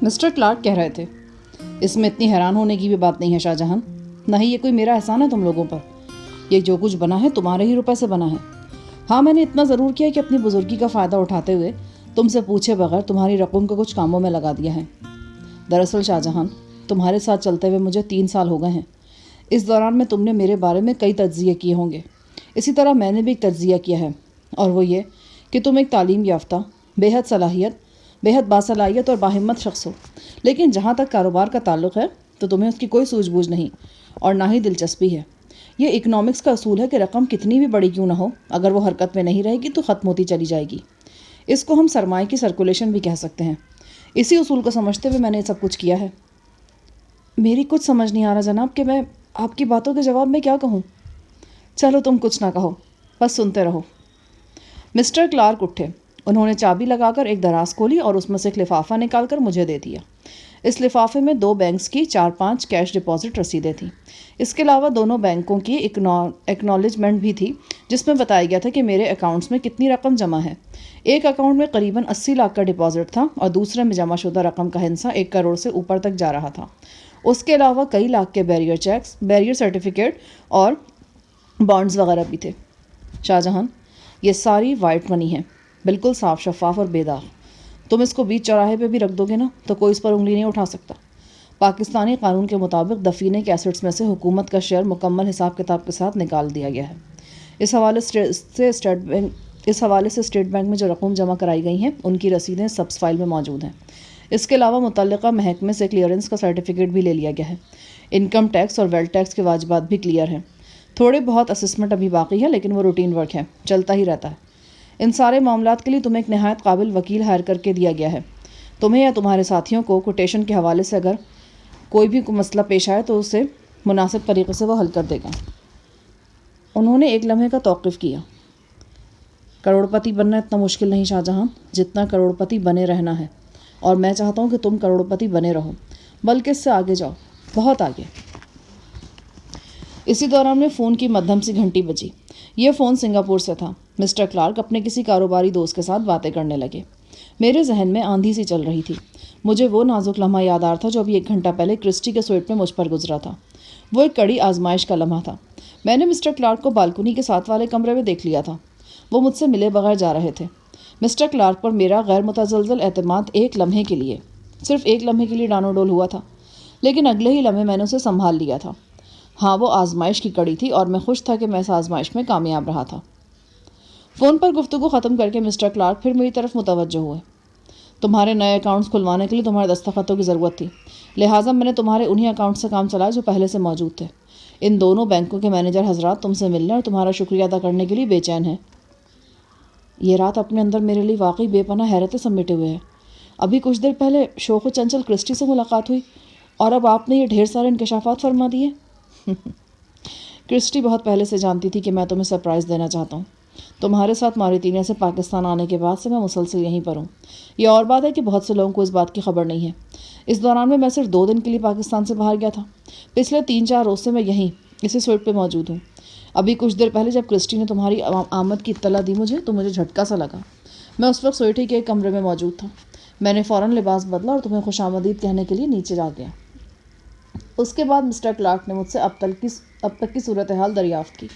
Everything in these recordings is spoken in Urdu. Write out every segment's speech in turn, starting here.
مسٹر کلارک کہہ رہے تھے۔ اس میں اتنی حیران ہونے کی بھی بات نہیں ہے شاہ جہاں، نہ ہی یہ کوئی میرا احسان ہے تم لوگوں پر۔ یہ جو کچھ بنا ہے تمہارے ہی روپے سے بنا ہے۔ ہاں، میں نے اتنا ضرور کیا کہ اپنی بزرگی کا فائدہ اٹھاتے ہوئے تم سے پوچھے بغیر تمہاری رقم کو کچھ کاموں میں لگا دیا ہے۔ دراصل شاہ جہاں، تمہارے ساتھ چلتے ہوئے مجھے 3 سال ہو گئے ہیں۔ اس دوران میں تم نے میرے بارے میں کئی تجزیے کیے ہوں گے، اسی طرح میں نے بھی ایک تجزیہ کیا ہے، اور وہ یہ کہ تم ایک تعلیم یافتہ، بےحد باصلاحیت اور باہمت شخص ہو، لیکن جہاں تک کاروبار کا تعلق ہے تو تمہیں اس کی کوئی سوجھ بوجھ نہیں اور نہ ہی دلچسپی ہے۔ یہ اکنامکس کا اصول ہے کہ رقم کتنی بھی بڑی کیوں نہ ہو، اگر وہ حرکت میں نہیں رہے گی تو ختم ہوتی چلی جائے گی۔ اس کو ہم سرمایہ کی سرکولیشن بھی کہہ سکتے ہیں۔ اسی اصول کو سمجھتے ہوئے میں نے سب کچھ کیا ہے۔ میری کچھ سمجھ نہیں آ رہا جناب کہ میں آپ کی باتوں کے جواب میں کیا کہوں۔ چلو تم کچھ نہ کہو، بس سنتے رہو۔ مسٹر کلارک اٹھے۔ انہوں نے چابی لگا کر ایک دراز کھولی اور اس میں سے ایک لفافہ نکال کر مجھے دے دیا۔ اس لفافے میں 2 بینکس کی 4-5 کیش ڈپازٹ رسیدیں تھیں۔ اس کے علاوہ دونوں بینکوں کی ایکنالجمنٹ بھی تھی، جس میں بتایا گیا تھا کہ میرے اکاؤنٹس میں کتنی رقم جمع ہے۔ ایک اکاؤنٹ میں قریباً 80 لاکھ کا ڈپازٹ تھا اور دوسرے میں جمع شدہ رقم کا حصہ 1 کروڑ سے اوپر تک جا رہا تھا۔ اس کے علاوہ کئی لاکھ کے بیریئر چیکس، بیریئر سرٹیفکیٹ اور بانڈز وغیرہ بھی تھے۔ شاہ جہاں، یہ ساری وائٹ منی ہے، بالکل صاف شفاف اور بے داغ۔ تم اس کو بیچ چوراہے پہ بھی رکھ دو گے نا تو کوئی اس پر انگلی نہیں اٹھا سکتا۔ پاکستانی قانون کے مطابق دفینے کے ایسٹس میں سے حکومت کا شیئر مکمل حساب کتاب کے ساتھ نکال دیا گیا ہے۔ اس حوالے سے اسٹیٹ بینک میں جو رقم جمع کرائی گئی ہیں ان کی رسیدیں سبز فائل میں موجود ہیں۔ اس کے علاوہ متعلقہ محکمے سے کلیئرنس کا سرٹیفکیٹ بھی لے لیا گیا ہے۔ انکم ٹیکس اور ویلتھ ٹیکس کے واجبات بھی کلیئر ہیں۔ تھوڑے بہت اسسمنٹ ابھی باقی ہے، لیکن وہ روٹین ورک ہے، چلتا ہی رہتا ہے۔ ان سارے معاملات کے لیے تمہیں ایک نہایت قابل وکیل ہائر کر کے دیا گیا ہے۔ تمہیں یا تمہارے ساتھیوں کو کوٹیشن کے حوالے سے اگر کوئی بھی مسئلہ پیش آئے تو اسے مناسب طریقے سے وہ حل کر دے گا۔ انہوں نے ایک لمحے کا توقف کیا۔ کروڑ پتی بننا اتنا مشکل نہیں شاہ جہاں جتنا کروڑ پتی بنے رہنا ہے، اور میں چاہتا ہوں کہ تم کروڑ پتی بنے رہو، بلکہ اس سے آگے جاؤ، بہت آگے۔ اسی دوران میں فون کی مدھم سی گھنٹی بجی۔ یہ فون سنگاپور سے تھا۔ مسٹر کلارک اپنے کسی کاروباری دوست کے ساتھ باتیں کرنے لگے۔ میرے ذہن میں آندھی سی چل رہی تھی۔ مجھے وہ نازک لمحہ یاد آ رہا تھا جو ابھی 1 گھنٹہ پہلے کرسٹی کے سوئٹ میں مجھ پر گزرا تھا۔ وہ ایک کڑی آزمائش کا لمحہ تھا۔ میں نے مسٹر کلارک کو بالکنی کے ساتھ والے کمرے میں دیکھ لیا تھا۔ وہ مجھ سے ملے بغیر جا رہے تھے۔ مسٹر کلارک پر میرا غیر متزلزل اعتماد ایک لمحے کے لیے، صرف ایک لمحے کے لیے ڈانو ڈول ہوا تھا، لیکن اگلے ہی لمحے میں نے اسے سنبھال لیا تھا۔ ہاں، وہ آزمائش کی کڑی تھی اور میں خوش تھا کہ میں اس آزمائش میں کامیاب رہا تھا۔ فون پر گفتگو ختم کر کے مسٹر کلارک پھر میری طرف متوجہ ہوئے۔ تمہارے نئے اکاؤنٹس کھلوانے کے لیے تمہارے دستخطوں کی ضرورت تھی، لہٰذا میں نے تمہارے انہی اکاؤنٹ سے کام چلایا جو پہلے سے موجود تھے۔ ان دونوں بینکوں کے مینیجر حضرات تم سے ملنے اور تمہارا شکریہ ادا کرنے کے لیے بے چین ہیں۔ یہ رات اپنے اندر میرے لیے واقعی بے پناہ حیرتیں سمیٹے ہوئے ہے۔ ابھی کچھ دیر پہلے شوخ و چنچل کرسٹی سے ملاقات ہوئی اور اب آپ نے یہ ڈھیر سارے انکشافات فرما دیے۔ کرسٹی بہت پہلے سے جانتی تھی کہ میں تمہیں سرپرائز دینا چاہتا ہوں۔ تمہارے ساتھ موریطانیہ سے پاکستان آنے کے بعد سے میں مسلسل یہیں پر ہوں۔ یہ اور بات ہے کہ بہت سے لوگوں کو اس بات کی خبر نہیں ہے۔ اس دوران میں صرف 2 دن کے لیے پاکستان سے باہر گیا تھا۔ پچھلے 3-4 روز سے میں یہیں اسی سوئٹ پہ موجود ہوں۔ ابھی کچھ دیر پہلے جب کرسٹی نے تمہاری آمد کی اطلاع دی مجھے تو مجھے جھٹکا سا لگا۔ میں اس وقت سوئٹ ہی کے ایک کمرے میں موجود تھا۔ میں نے فوراً لباس بدلا اور تمہیں خوش آمدید کہنے کے لیے نیچے جا گیا۔ اس کے بعد مسٹر کلارک نے مجھ سے اب تک کی صورتحال دریافت کی۔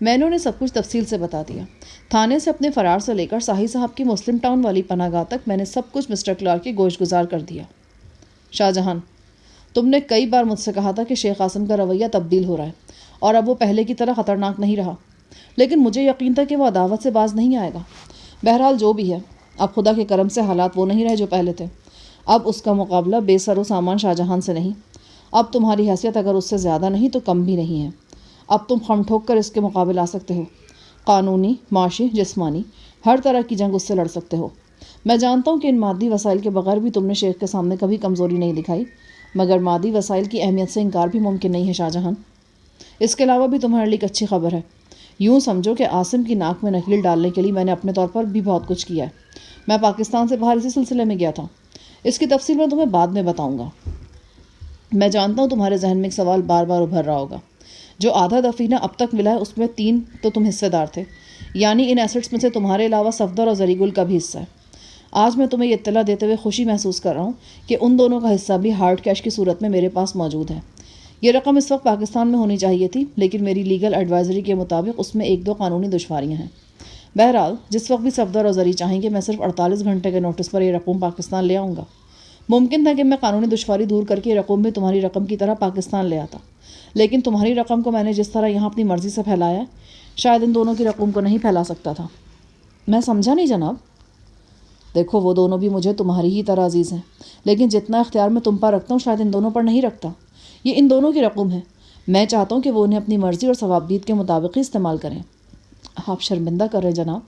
میں نے انہیں سب کچھ تفصیل سے بتا دیا۔ تھانے سے اپنے فرار سے لے کر ساہی صاحب کی مسلم ٹاؤن والی پناہ گاہ تک میں نے سب کچھ مسٹر کلارک کی گوش گزار کر دیا۔ شاہ جہاں، تم نے کئی بار مجھ سے کہا تھا کہ شیخ قاسم کا رویہ تبدیل ہو رہا ہے اور اب وہ پہلے کی طرح خطرناک نہیں رہا، لیکن مجھے یقین تھا کہ وہ عداوت سے باز نہیں آئے گا۔ بہرحال جو بھی ہے، اب خدا کے کرم سے حالات وہ نہیں رہے جو پہلے تھے۔ اب اس کا مقابلہ بے سر و سامان شاہ جہاں سے نہیں۔ اب تمہاری حیثیت اگر اس سے زیادہ نہیں تو کم بھی نہیں ہے۔ اب تم خم ٹھوک کر اس کے مقابل آ سکتے ہو۔ قانونی، معاشی، جسمانی، ہر طرح کی جنگ اس سے لڑ سکتے ہو۔ میں جانتا ہوں کہ ان مادی وسائل کے بغیر بھی تم نے شیخ کے سامنے کبھی کمزوری نہیں دکھائی، مگر مادی وسائل کی اہمیت سے انکار بھی ممکن نہیں ہے شاہ جہاں۔ اس کے علاوہ بھی تمہارے لیے ایک اچھی خبر ہے۔ یوں سمجھو کہ عاصم کی ناک میں نکیل ڈالنے کے لیے میں نے اپنے طور پر بھی بہت کچھ کیا ہے۔ میں پاکستان سے باہر اسی سلسلے میں گیا تھا۔ اس کی تفصیل میں تمہیں بعد میں بتاؤں گا۔ میں جانتا ہوں تمہارے ذہن میں ایک سوال بار بار ابھر رہا ہوگا۔ جو آدھا دفینہ اب تک ملا ہے اس میں 3 تو تم حصے دار تھے، یعنی ان ایسٹس میں سے تمہارے علاوہ صفدر اور زری گل کا بھی حصہ ہے۔ آج میں تمہیں یہ اطلاع دیتے ہوئے خوشی محسوس کر رہا ہوں کہ ان دونوں کا حصہ بھی ہارڈ کیش کی صورت میں میرے پاس موجود ہے۔ یہ رقم اس وقت پاکستان میں ہونی چاہیے تھی، لیکن میری لیگل ایڈوائزری کے مطابق اس میں 1-2 قانونی دشواریاں ہیں۔ بہرحال جس وقت بھی صفدر اور زری چاہیں گے، میں صرف 48 گھنٹے کے نوٹس پر یہ رقم پاکستان لے آؤں گا۔ ممکن تھا کہ میں قانونی دشواری دور کر کے یہ رقم بھی تمہاری رقم کی طرح پاکستان لے آتا، لیکن تمہاری رقم کو میں نے جس طرح یہاں اپنی مرضی سے پھیلایا ہے، شاید ان دونوں کی رقم کو نہیں پھیلا سکتا تھا۔ میں سمجھا نہیں جناب۔ دیکھو، وہ دونوں بھی مجھے تمہاری ہی طرح عزیز ہیں، لیکن جتنا اختیار میں تم پر رکھتا ہوں شاید ان دونوں پر نہیں رکھتا۔ یہ ان دونوں کی رقم ہے، میں چاہتا ہوں کہ وہ انہیں اپنی مرضی اور ثوابدید کے مطابق ہی استعمال کریں۔ آپ شرمندہ کر رہے ہیں جناب،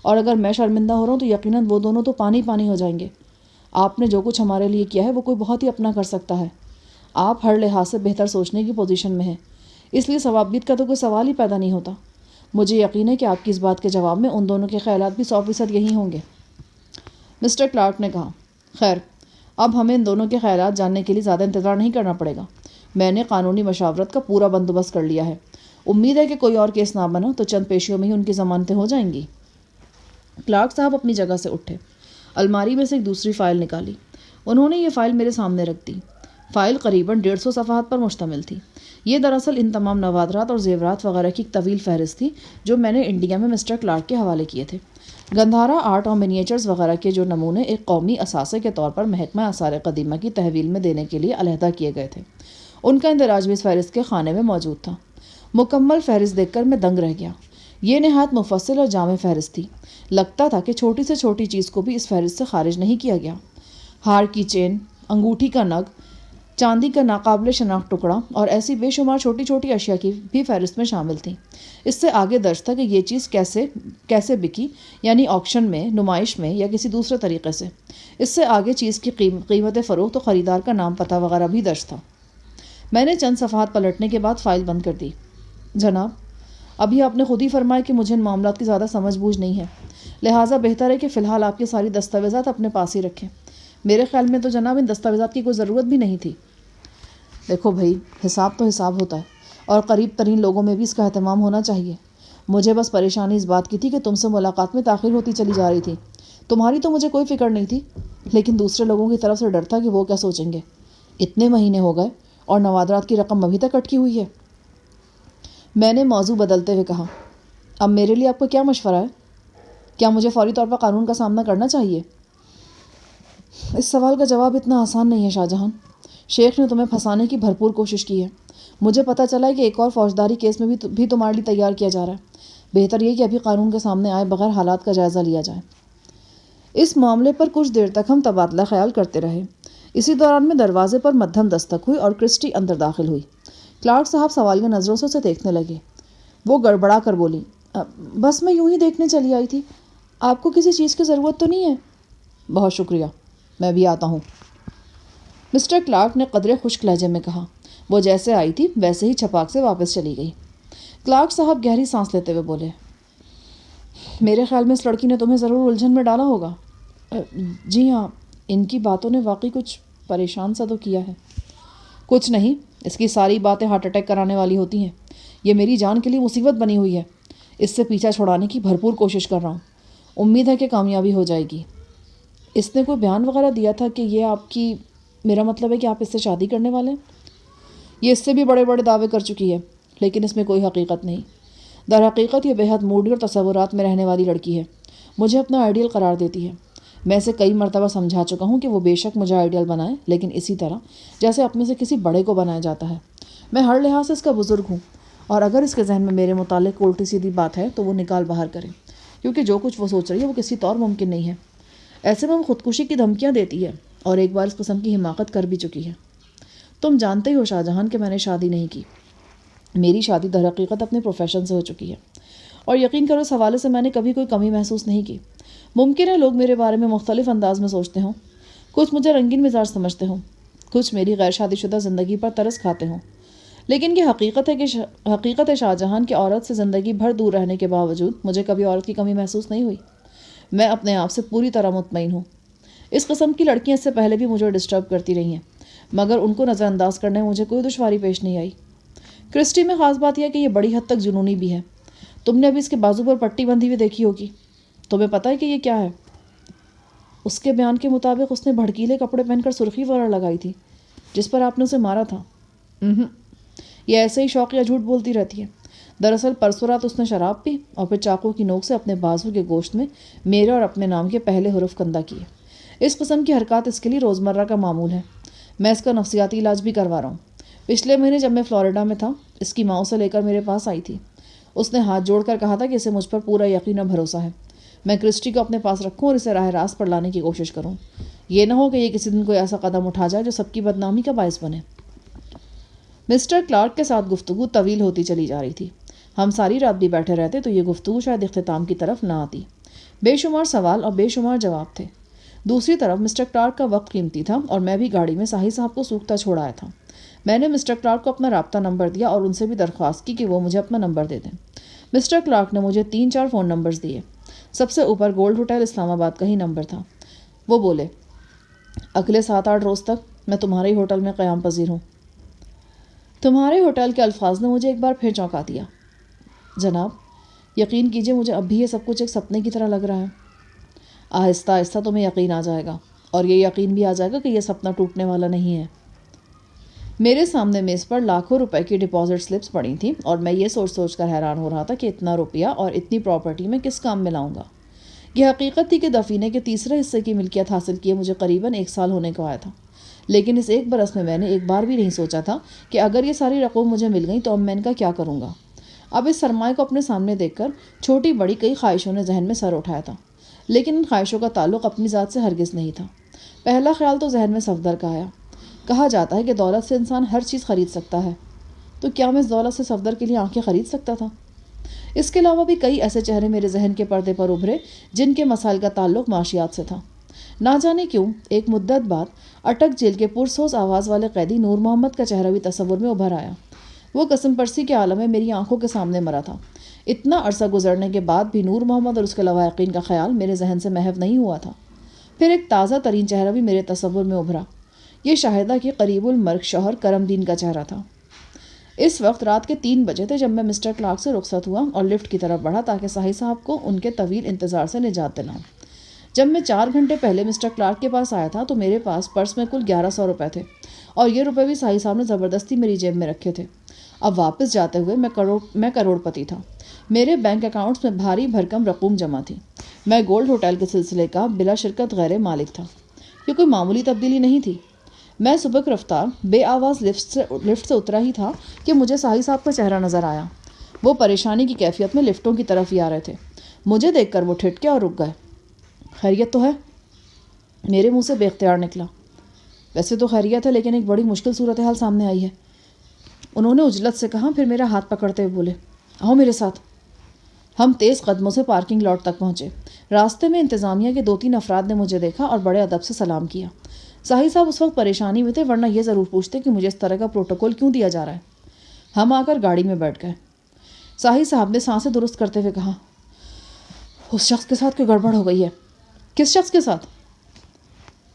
اور اگر میں شرمندہ ہو رہا ہوں تو یقیناً وہ دونوں تو پانی پانی ہو جائیں گے۔ آپ نے جو کچھ ہمارے لیے کیا ہے وہ کوئی بہت ہی اپنا کر سکتا ہے۔ آپ ہر لحاظ سے بہتر سوچنے کی پوزیشن میں ہیں، اس لیے ثوابدید کا تو کوئی سوال ہی پیدا نہیں ہوتا۔ مجھے یقین ہے کہ آپ کی اس بات کے جواب میں ان دونوں کے خیالات بھی 100% یہی ہوں گے۔ مسٹر کلارک نے کہا، خیر، اب ہمیں ان دونوں کے خیالات جاننے کے لیے زیادہ انتظار نہیں کرنا پڑے گا۔ میں نے قانونی مشاورت کا پورا بندوبست کر لیا ہے۔ امید ہے کہ کوئی اور کیس نہ بنا تو چند پیشیوں میں ہی ان کی ضمانتیں ہو جائیں گی۔ کلارک صاحب اپنی جگہ سے اٹھے، الماری میں سے ایک دوسری فائل نکالی۔ انہوں نے یہ فائل میرے سامنے رکھ دی۔ فائل قریباً 150 صفحات پر مشتمل تھی۔ یہ دراصل ان تمام نوادرات اور زیورات وغیرہ کی ایک طویل فہرست تھی جو میں نے انڈیا میں مسٹر کلارک کے حوالے کیے تھے۔ گندھارا آرٹ اور منییچرز وغیرہ کے جو نمونے ایک قومی اثاثے کے طور پر محکمہ آثار قدیمہ کی تحویل میں دینے کے لیے علیحدہ کیے گئے تھے، ان کا اندراج بھی اس فہرست کے خانے میں موجود تھا۔ مکمل فہرست دیکھ کر میں دنگ رہ گیا۔ یہ نہایت مفصل اور جامع فہرست تھی۔ لگتا تھا کہ چھوٹی سے چھوٹی چیز کو بھی اس فہرست سے خارج نہیں کیا گیا۔ ہار کی چین، انگوٹھی کا نگ، چاندی کا ناقابل شناخت ٹکڑا اور ایسی بے شمار چھوٹی چھوٹی اشیاء کی بھی فہرست میں شامل تھیں۔ اس سے آگے درج تھا کہ یہ چیز کیسے بکی، یعنی آکشن میں، نمائش میں یا کسی دوسرے طریقے سے۔ اس سے آگے چیز کی قیمت فروخت و خریدار کا نام پتہ وغیرہ بھی درج تھا۔ میں نے چند صفحات پلٹنے کے بعد فائل بند کر دی۔ جناب، ابھی آپ نے خود ہی فرمایا کہ مجھے ان معاملات کی زیادہ سمجھ بوجھ نہیں ہے، لہٰذا بہتر ہے کہ فی الحال آپ کی ساری دستاویزات اپنے پاس ہی رکھیں۔ میرے خیال میں تو جناب ان دستاویزات کی کوئی ضرورت بھی نہیں تھی۔ دیکھو بھائی، حساب تو حساب ہوتا ہے، اور قریب ترین لوگوں میں بھی اس کا اہتمام ہونا چاہیے۔ مجھے بس پریشانی اس بات کی تھی کہ تم سے ملاقات میں تاخیر ہوتی چلی جا رہی تھی۔ تمہاری تو مجھے کوئی فکر نہیں تھی، لیکن دوسرے لوگوں کی طرف سے ڈر تھا کہ وہ کیا سوچیں گے۔ اتنے مہینے ہو گئے اور نوادرات کی رقم ابھی تک اٹکی ہوئی ہے۔ میں نے موضوع بدلتے ہوئے کہا، اب میرے لیے آپ کو کیا مشورہ ہے؟ کیا مجھے فوری طور پر قانون کا سامنا کرنا چاہیے؟ اس سوال کا جواب اتنا آسان نہیں ہے شاہ جہاں۔ شیخ نے تمہیں پھنسانے کی بھرپور کوشش کی ہے۔ مجھے پتہ چلا ہے کہ ایک اور فوجداری کیس میں بھی تمہارے لیے تیار کیا جا رہا ہے۔ بہتر یہ کہ ابھی قانون کے سامنے آئے بغیر حالات کا جائزہ لیا جائے۔ اس معاملے پر کچھ دیر تک ہم تبادلہ خیال کرتے رہے۔ اسی دوران میں دروازے پر مدھم دستک ہوئی اور کرسٹی اندر داخل ہوئی۔ کلارک صاحب سوالیہ نظروں سے اسے دیکھنے لگے۔ وہ گڑبڑا کر بولی، بس میں یوں ہی دیکھنے چلی آئی تھی، آپ کو کسی چیز کی ضرورت تو نہیں ہے؟ بہت شکریہ، میں بھی آتا ہوں، مسٹر کلارک نے قدرے خشک لہجے میں کہا۔ وہ جیسے آئی تھی ویسے ہی چھپاک سے واپس چلی گئی۔ کلارک صاحب گہری سانس لیتے ہوئے بولے، میرے خیال میں اس لڑکی نے تمہیں ضرور الجھن میں ڈالا ہوگا۔ جی ہاں، ان کی باتوں نے واقعی کچھ پریشان سا تو کیا ہے۔ کچھ نہیں، اس کی ساری باتیں ہارٹ اٹیک کرانے والی ہوتی ہیں۔ یہ میری جان کے لیے مصیبت بنی ہوئی ہے۔ اس سے پیچھا چھڑانے کی بھرپور کوشش کر رہا ہوں، امید ہے کہ کامیابی ہو جائے گی۔ اس نے کوئی بیان وغیرہ دیا تھا کہ یہ آپ کی، میرا مطلب ہے کہ آپ اس سے شادی کرنے والے ہیں؟ یہ اس سے بھی بڑے بڑے دعوے کر چکی ہے، لیکن اس میں کوئی حقیقت نہیں۔ در حقیقت یہ بےحد موڈی اور تصورات میں رہنے والی لڑکی ہے۔ مجھے اپنا آئیڈیل قرار دیتی ہے۔ میں اسے کئی مرتبہ سمجھا چکا ہوں کہ وہ بے شک مجھے آئیڈیل بنائے، لیکن اسی طرح جیسے اپنے سے کسی بڑے کو بنایا جاتا ہے۔ میں ہر لحاظ سے اس کا بزرگ ہوں، اور اگر اس کے ذہن میں میرے متعلق الٹی سیدھی بات ہے تو وہ نکال باہر کرے، کیونکہ جو کچھ وہ سوچ رہی ہے وہ کسی طور ممکن نہیں ہے۔ ایسے میں وہ خودکشی کی دھمکیاں دیتی ہے، اور ایک بار اس قسم کی حماقت کر بھی چکی ہے۔ تم جانتے ہی ہو شاہ جہان کہ میں نے شادی نہیں کی۔ میری شادی در حقیقت اپنے پروفیشن سے ہو چکی ہے، اور یقین کرو اس حوالے سے میں نے کبھی کوئی کمی محسوس نہیں کی۔ ممکن ہے لوگ میرے بارے میں مختلف انداز میں سوچتے ہوں، کچھ مجھے رنگین مزاج سمجھتے ہوں، کچھ میری غیر شادی شدہ زندگی پر ترس کھاتے ہوں، لیکن یہ حقیقت ہے شاہ جہان کہ عورت سے زندگی بھر دور رہنے کے باوجود مجھے کبھی عورت کی کمی محسوس نہیں ہوئی۔ میں اپنے آپ سے پوری طرح مطمئن ہوں۔ اس قسم کی لڑکیاں اس سے پہلے بھی مجھے ڈسٹرب کرتی رہی ہیں، مگر ان کو نظر انداز کرنے میں مجھے کوئی دشواری پیش نہیں آئی۔ کرسٹی میں خاص بات یہ ہے کہ یہ بڑی حد تک جنونی بھی ہے۔ تم نے ابھی اس کے بازو پر پٹی بندھی ہوئی دیکھی ہوگی، تمہیں پتہ ہے کہ یہ کیا ہے؟ اس کے بیان کے مطابق اس نے بھڑکیلے کپڑے پہن کر سرخی وغیرہ لگائی تھی جس پر آپ نے اسے مارا تھا؟ یہ ایسے ہی شوق یا جھوٹ بولتی رہتی ہے۔ دراصل پرسوں رات اس نے شراب پی اور پھر چاقو کی نوک سے اپنے بازو کے گوشت میں میرے اور اپنے نام کے پہلے حرف کندہ کیے۔ اس قسم کی حرکات اس کے لیے روزمرہ کا معمول ہے۔ میں اس کا نفسیاتی علاج بھی کروا رہا ہوں۔ پچھلے مہینے جب میں فلوریڈا میں تھا، اس کی ماں اسے لے کر میرے پاس آئی تھی۔ اس نے ہاتھ جوڑ کر کہا تھا کہ اسے مجھ پر پورا یقین اور بھروسہ ہے، میں کرسٹی کو اپنے پاس رکھوں اور اسے راہ راست پر لانے کی کوشش کروں۔ یہ نہ ہو کہ یہ کسی دن کوئی ایسا قدم اٹھا جائے جو سب کی بدنامی کا باعث بنے۔ مسٹر کلارک کے ساتھ گفتگو طویل ہوتی چلی جا رہی تھی۔ ہم ساری رات بھی بیٹھے رہتے تو یہ گفتگو شاید اختتام کی طرف نہ آتی۔ بے شمار سوال اور بے شمار جواب تھے۔ دوسری طرف مسٹر کلارک کا وقت قیمتی تھا اور میں بھی گاڑی میں صاحب کو سوکھتا چھوڑایا تھا۔ میں نے مسٹر کلارک کو اپنا رابطہ نمبر دیا اور ان سے بھی درخواست کی کہ وہ مجھے اپنا نمبر دے دیں۔ مسٹر کلارک نے مجھے 3-4 فون نمبرز دیے۔ سب سے اوپر گولڈ ہوٹل اسلام آباد کا ہی نمبر تھا۔ وہ بولے، اگلے 7-8 روز تک میں تمہارے ہی ہوٹل میں قیام پذیر ہوں۔ تمہارے ہوٹل کے الفاظ نے مجھے ایک بار پھر چونکا دیا۔ جناب، یقین کیجئے مجھے اب بھی یہ سب کچھ ایک سپنے کی طرح لگ رہا ہے۔ آہستہ آہستہ تمہیں یقین آ جائے گا، اور یہ یقین بھی آ جائے گا کہ یہ سپنا ٹوٹنے والا نہیں ہے۔ میرے سامنے میز پر لاکھوں روپے کی ڈپازٹ سلپس پڑی تھیں اور میں یہ سوچ کر حیران ہو رہا تھا کہ اتنا روپیہ اور اتنی پراپرٹی میں کس کام میں لاؤں گا۔ یہ حقیقت تھی کہ دفینے کے تیسرے حصے کی ملکیت حاصل کیے مجھے قریباً 1 سال ہونے کو آیا تھا، لیکن اس 1 برس میں نے ایک بار بھی نہیں سوچا تھا کہ اگر یہ ساری رقم مجھے مل گئی تو اب میں ان کا کیا کروں گا۔ اب اس سرمایہ کو اپنے سامنے دیکھ کر چھوٹی بڑی کئی خواہشوں نے ذہن میں سر اٹھایا تھا، لیکن ان خواہشوں کا تعلق اپنی ذات سے ہرگز نہیں تھا۔ پہلا خیال تو ذہن میں صفدر کا آیا۔ کہا جاتا ہے کہ دولت سے انسان ہر چیز خرید سکتا ہے، تو کیا میں اس دولت سے صفدر کے لیے آنکھیں خرید سکتا تھا؟ اس کے علاوہ بھی کئی ایسے چہرے میرے ذہن کے پردے پر ابھرے جن کے مسائل کا تعلق معاشیات سے تھا۔ نہ جانے کیوں ایک مدت بعد اٹک جیل کے پرسوز آواز والے قیدی نور محمد کا چہرہ بھی تصور میں ابھر آیا۔ وہ قسم پرسی کے عالم میں میری آنکھوں کے سامنے مرا تھا۔ اتنا عرصہ گزرنے کے بعد بھی نور محمد اور اس کے لواحقین کا خیال میرے ذہن سے محو نہیں ہوا تھا۔ پھر ایک تازہ ترین چہرہ بھی میرے تصور میں ابھرا۔ یہ شاہدہ کی قریب المرگ شوہر کرم دین کا چہرہ تھا۔ اس وقت رات کے 3 بجے تھے جب میں مسٹر کلارک سے رخصت ہوا اور لفٹ کی طرف بڑھا تاکہ صاحب کو ان کے طویل انتظار سے نجات دلاؤں۔ جب میں 4 گھنٹے پہلے مسٹر کلارک کے پاس آیا تھا تو میرے پاس پرس میں کل 1100 روپے تھے، اور یہ روپے بھی صاحب نے زبردستی میری جیب میں رکھے تھے۔ اب واپس جاتے ہوئے میں کروڑ پتی تھا۔ میرے بینک اکاؤنٹس میں بھاری بھرکم رقوم جمع تھی۔ میں گولڈ ہوٹل کے سلسلے کا بلا شرکت غیر مالک تھا۔ یہ کوئی معمولی تبدیلی نہیں تھی۔ میں سبک رفتار بے آواز لفٹ سے اترا ہی تھا کہ مجھے صاحب کا چہرہ نظر آیا۔ وہ پریشانی کی کیفیت میں لفٹوں کی طرف ہی آ رہے تھے۔ مجھے دیکھ کر وہ ٹھٹکے اور رک گئے۔ خیریت تو ہے؟ میرے منہ سے بے اختیار نکلا۔ ویسے تو خیریت ہے، لیکن ایک بڑی مشکل صورتحال سامنے آئی ہے، انہوں نے عجلت سے کہا، پھر میرا ہاتھ پکڑتے ہوئے بولے، آؤ میرے ساتھ۔ ہم تیز قدموں سے پارکنگ لاٹ تک پہنچے۔ راستے میں انتظامیہ کے 2-3 افراد نے مجھے دیکھا اور بڑے ادب سے سلام کیا۔ صاحب اس وقت پریشانی میں تھے، ورنہ یہ ضرور پوچھتے کہ مجھے اس طرح کا پروٹوکول کیوں دیا جا رہا ہے۔ ہم آ کر گاڑی میں بیٹھ گئے۔ صاحب نے سانسیں درست کرتے ہوئے کہا، اس شخص کے ساتھ کوئی گڑبڑ ہو گئی ہے۔ کس شخص کے ساتھ؟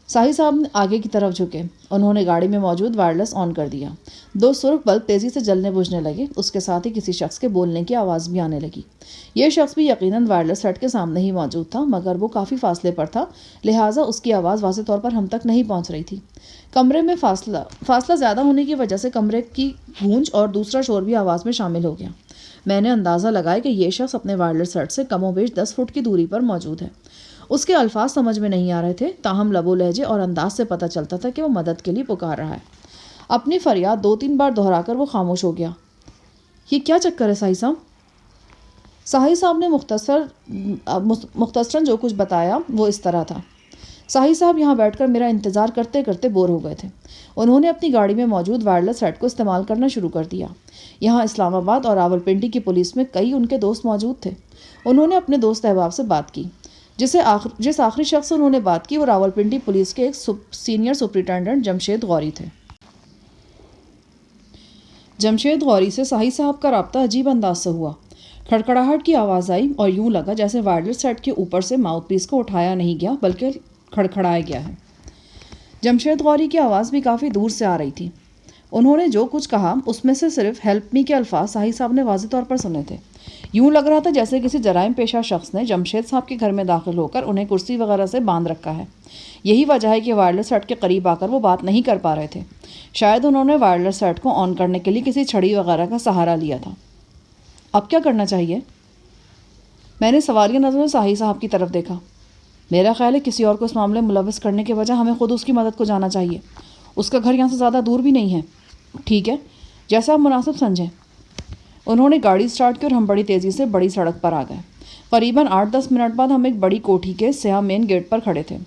صاحب نے آگے کی طرف جھکے۔ انہوں نے گاڑی میں موجود وائرلیس آن کر دیا۔ 2 سرخ بلب تیزی سے جلنے بجھنے لگے۔ اس کے ساتھ ہی کسی شخص کے بولنے کی آواز بھی آنے لگی۔ یہ شخص بھی یقیناً وائرلیس سیٹ کے سامنے ہی موجود تھا، مگر وہ کافی فاصلے پر تھا، لہٰذا اس کی آواز واضح طور پر ہم تک نہیں پہنچ رہی تھی۔ کمرے میں فاصلہ زیادہ ہونے کی وجہ سے کمرے کی گونج اور دوسرا شور بھی آواز میں شامل ہو گیا۔ میں نے اندازہ لگایا کہ یہ شخص اپنے وائرلیس سیٹ سے کم و بیش 10 فٹ کی دوری پر موجود ہے۔ اس کے الفاظ سمجھ میں نہیں آ رہے تھے، تاہم لب و لہجے اور انداز سے پتہ چلتا تھا کہ وہ مدد کے لیے پکار رہا ہے۔ اپنی فریاد 2-3 بار دہرا کر وہ خاموش ہو گیا۔ یہ کیا چکر ہے صاحب نے مختصراً جو کچھ بتایا وہ اس طرح تھا۔ صاحب یہاں بیٹھ کر میرا انتظار کرتے کرتے بور ہو گئے تھے۔ انہوں نے اپنی گاڑی میں موجود وائرلیس سیٹ کو استعمال کرنا شروع کر دیا۔ یہاں اسلام آباد اور راولپنڈی کی پولیس میں کئی ان کے دوست موجود تھے۔ انہوں نے اپنے دوست احباب سے بات کی۔ جس آخری شخص سے انہوں نے بات کی وہ راولپنڈی پولیس کے ایک سینئر سپرنٹینڈنٹ جمشید غوری تھے۔ جمشید غوری سے صاحب کا رابطہ عجیب انداز سے ہوا۔ کھڑکھڑاہٹ کی آواز آئی اور یوں لگا جیسے وائرلیس سیٹ کے اوپر سے ماؤتھ پیس کو اٹھایا نہیں گیا بلکہ کھڑکھڑایا گیا ہے۔ جمشید غوری کی آواز بھی کافی دور سے آ رہی تھی۔ انہوں نے جو کچھ کہا اس میں سے صرف ہیلپ می کے الفاظ صاحب نے واضح طور پر سنے تھے۔ یوں لگ رہا تھا جیسے کسی جرائم پیشہ شخص نے جمشید صاحب کے گھر میں داخل ہو کر انہیں کرسی وغیرہ سے باندھ رکھا ہے۔ یہی وجہ ہے کہ وائرلیس سیٹ کے قریب آ کر وہ بات نہیں کر پا رہے تھے۔ شاید انہوں نے وائرلیس سیٹ کو آن کرنے کے لیے کسی چھڑی وغیرہ کا سہارا لیا تھا۔ اب کیا کرنا چاہیے؟ میں نے سوالیہ نظروں سے ساحل صاحب کی طرف دیکھا۔ میرا خیال ہے کسی اور کو اس معاملے میں ملوث کرنے کے بجائے ہمیں خود اس کی مدد کو جانا چاہیے۔ اس کا گھر یہاں سے زیادہ دور بھی نہیں ہے۔ ٹھیک ہے، جیسا آپ مناسب سمجھیں۔ انہوں نے گاڑی سٹارٹ کی اور ہم بڑی تیزی سے بڑی سڑک پر آ گئے۔ قریباً 8-10 منٹ بعد ہم ایک بڑی کوٹھی کے سیاہ مین گیٹ پر کھڑے تھے۔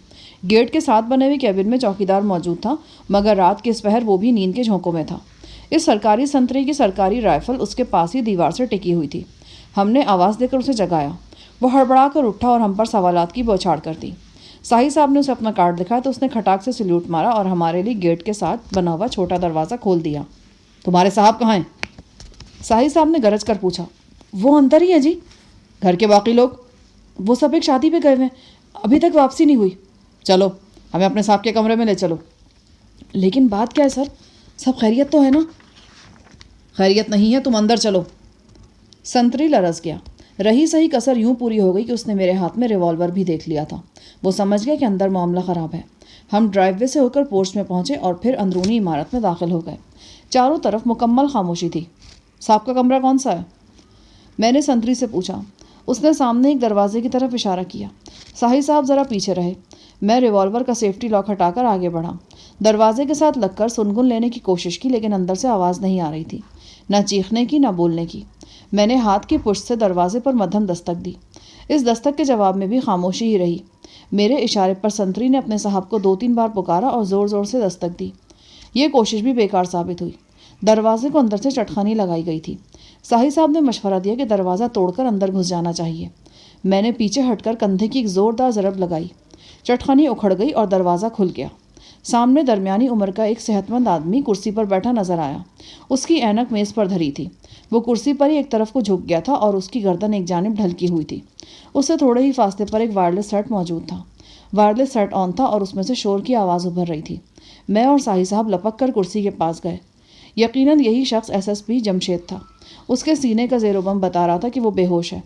گیٹ کے ساتھ بنے ہوئے کیبن میں چوکیدار موجود تھا، مگر رات کے اس پہر وہ بھی نیند کے جھونکوں میں تھا۔ اس سرکاری سنتری کی سرکاری رائفل اس کے پاس ہی دیوار سے ٹکی ہوئی تھی۔ ہم نے آواز دے کر اسے جگایا۔ وہ ہڑبڑا کر اٹھا اور ہم پر سوالات کی بوچھاڑ کر دی۔ ساحل صاحب نے اسے اپنا کارڈ دکھایا تو اس نے کھٹاک سے سلیوٹ مارا اور ہمارے لیے گیٹ کے ساتھ بنا ہوا چھوٹا دروازہ کھول دیا۔ تمہارے صاحب کہاں ہیں؟ ساحل صاحب نے گرج کر پوچھا۔ وہ اندر ہی ہے جی۔ گھر کے باقی لوگ؟ وہ سب ایک شادی پہ گئے ہوئے ہیں، ابھی تک واپسی نہیں ہوئی۔ چلو ہمیں اپنے صاحب کے کمرے میں لے چلو۔ لیکن بات کیا ہے سر؟ سب خیریت تو ہے نا؟ خیریت نہیں ہے، تم اندر چلو۔ سنتری لرز گیا۔ رہی صحیح کسر یوں پوری ہو گئی کہ اس نے میرے ہاتھ میں ریوالور بھی دیکھ لیا تھا۔ وہ سمجھ گیا کہ اندر معاملہ خراب ہے۔ ہم ڈرائیو وے سے ہو کر پورچ میں پہنچے اور پھر اندرونی عمارت میں داخل ہو گئے۔ چاروں طرف مکمل خاموشی تھی۔ صاحب کا کمرہ کون سا ہے؟ میں نے سنتری سے پوچھا۔ اس نے سامنے ایک دروازے کی طرف اشارہ کیا۔ ساحل صاحب ذرا پیچھے رہے۔ میں ریوالور کا سیفٹی لاک ہٹا کر آگے بڑھا۔ دروازے کے ساتھ لگ کر سنگن لینے کی کوشش کی، لیکن اندر سے آواز نہیں آ رہی تھی، نہ چیخنے کی نہ بولنے کی۔ میں نے ہاتھ کی پشت سے دروازے پر مدھم دستک دی۔ اس دستک کے جواب میں بھی خاموشی ہی رہی۔ میرے اشارے پر سنتری نے اپنے صاحب کو 2-3 بار پکارا اور زور زور سے دستک دی۔ یہ کوشش بھی بیکار ثابت ہوئی۔ دروازے کو اندر سے چٹخانی لگائی گئی تھی۔ ساحل صاحب نے مشورہ دیا کہ دروازہ توڑ کر اندر گھس جانا چاہیے۔ میں نے پیچھے ہٹ کر کندھے کی ایک زوردار ضرب لگائی۔ چٹخانی اکھڑ گئی اور دروازہ کھل گیا۔ سامنے درمیانی عمر کا ایک صحت مند آدمی کرسی پر بیٹھا نظر آیا۔ اس کی اینک میز پر دھری تھی۔ وہ کرسی پر ہی ایک طرف کو جھک گیا تھا اور اس کی گردن ایک جانب ڈھلکی ہوئی تھی۔ اس سے تھوڑے ہی فاصلے پر ایک وائرلیس سیٹ موجود تھا۔ وائرلیس سیٹ آن تھا اور اس میں سے شور کی آواز ابھر رہی تھی۔ میں اور ساحل صاحب لپک کر کرسی کے پاس گئے۔ یقیناً یہی شخص ایس پی جمشید تھا۔ اس کے سینے کا زیر و بم بتا رہا تھا کہ وہ بے ہوش ہے۔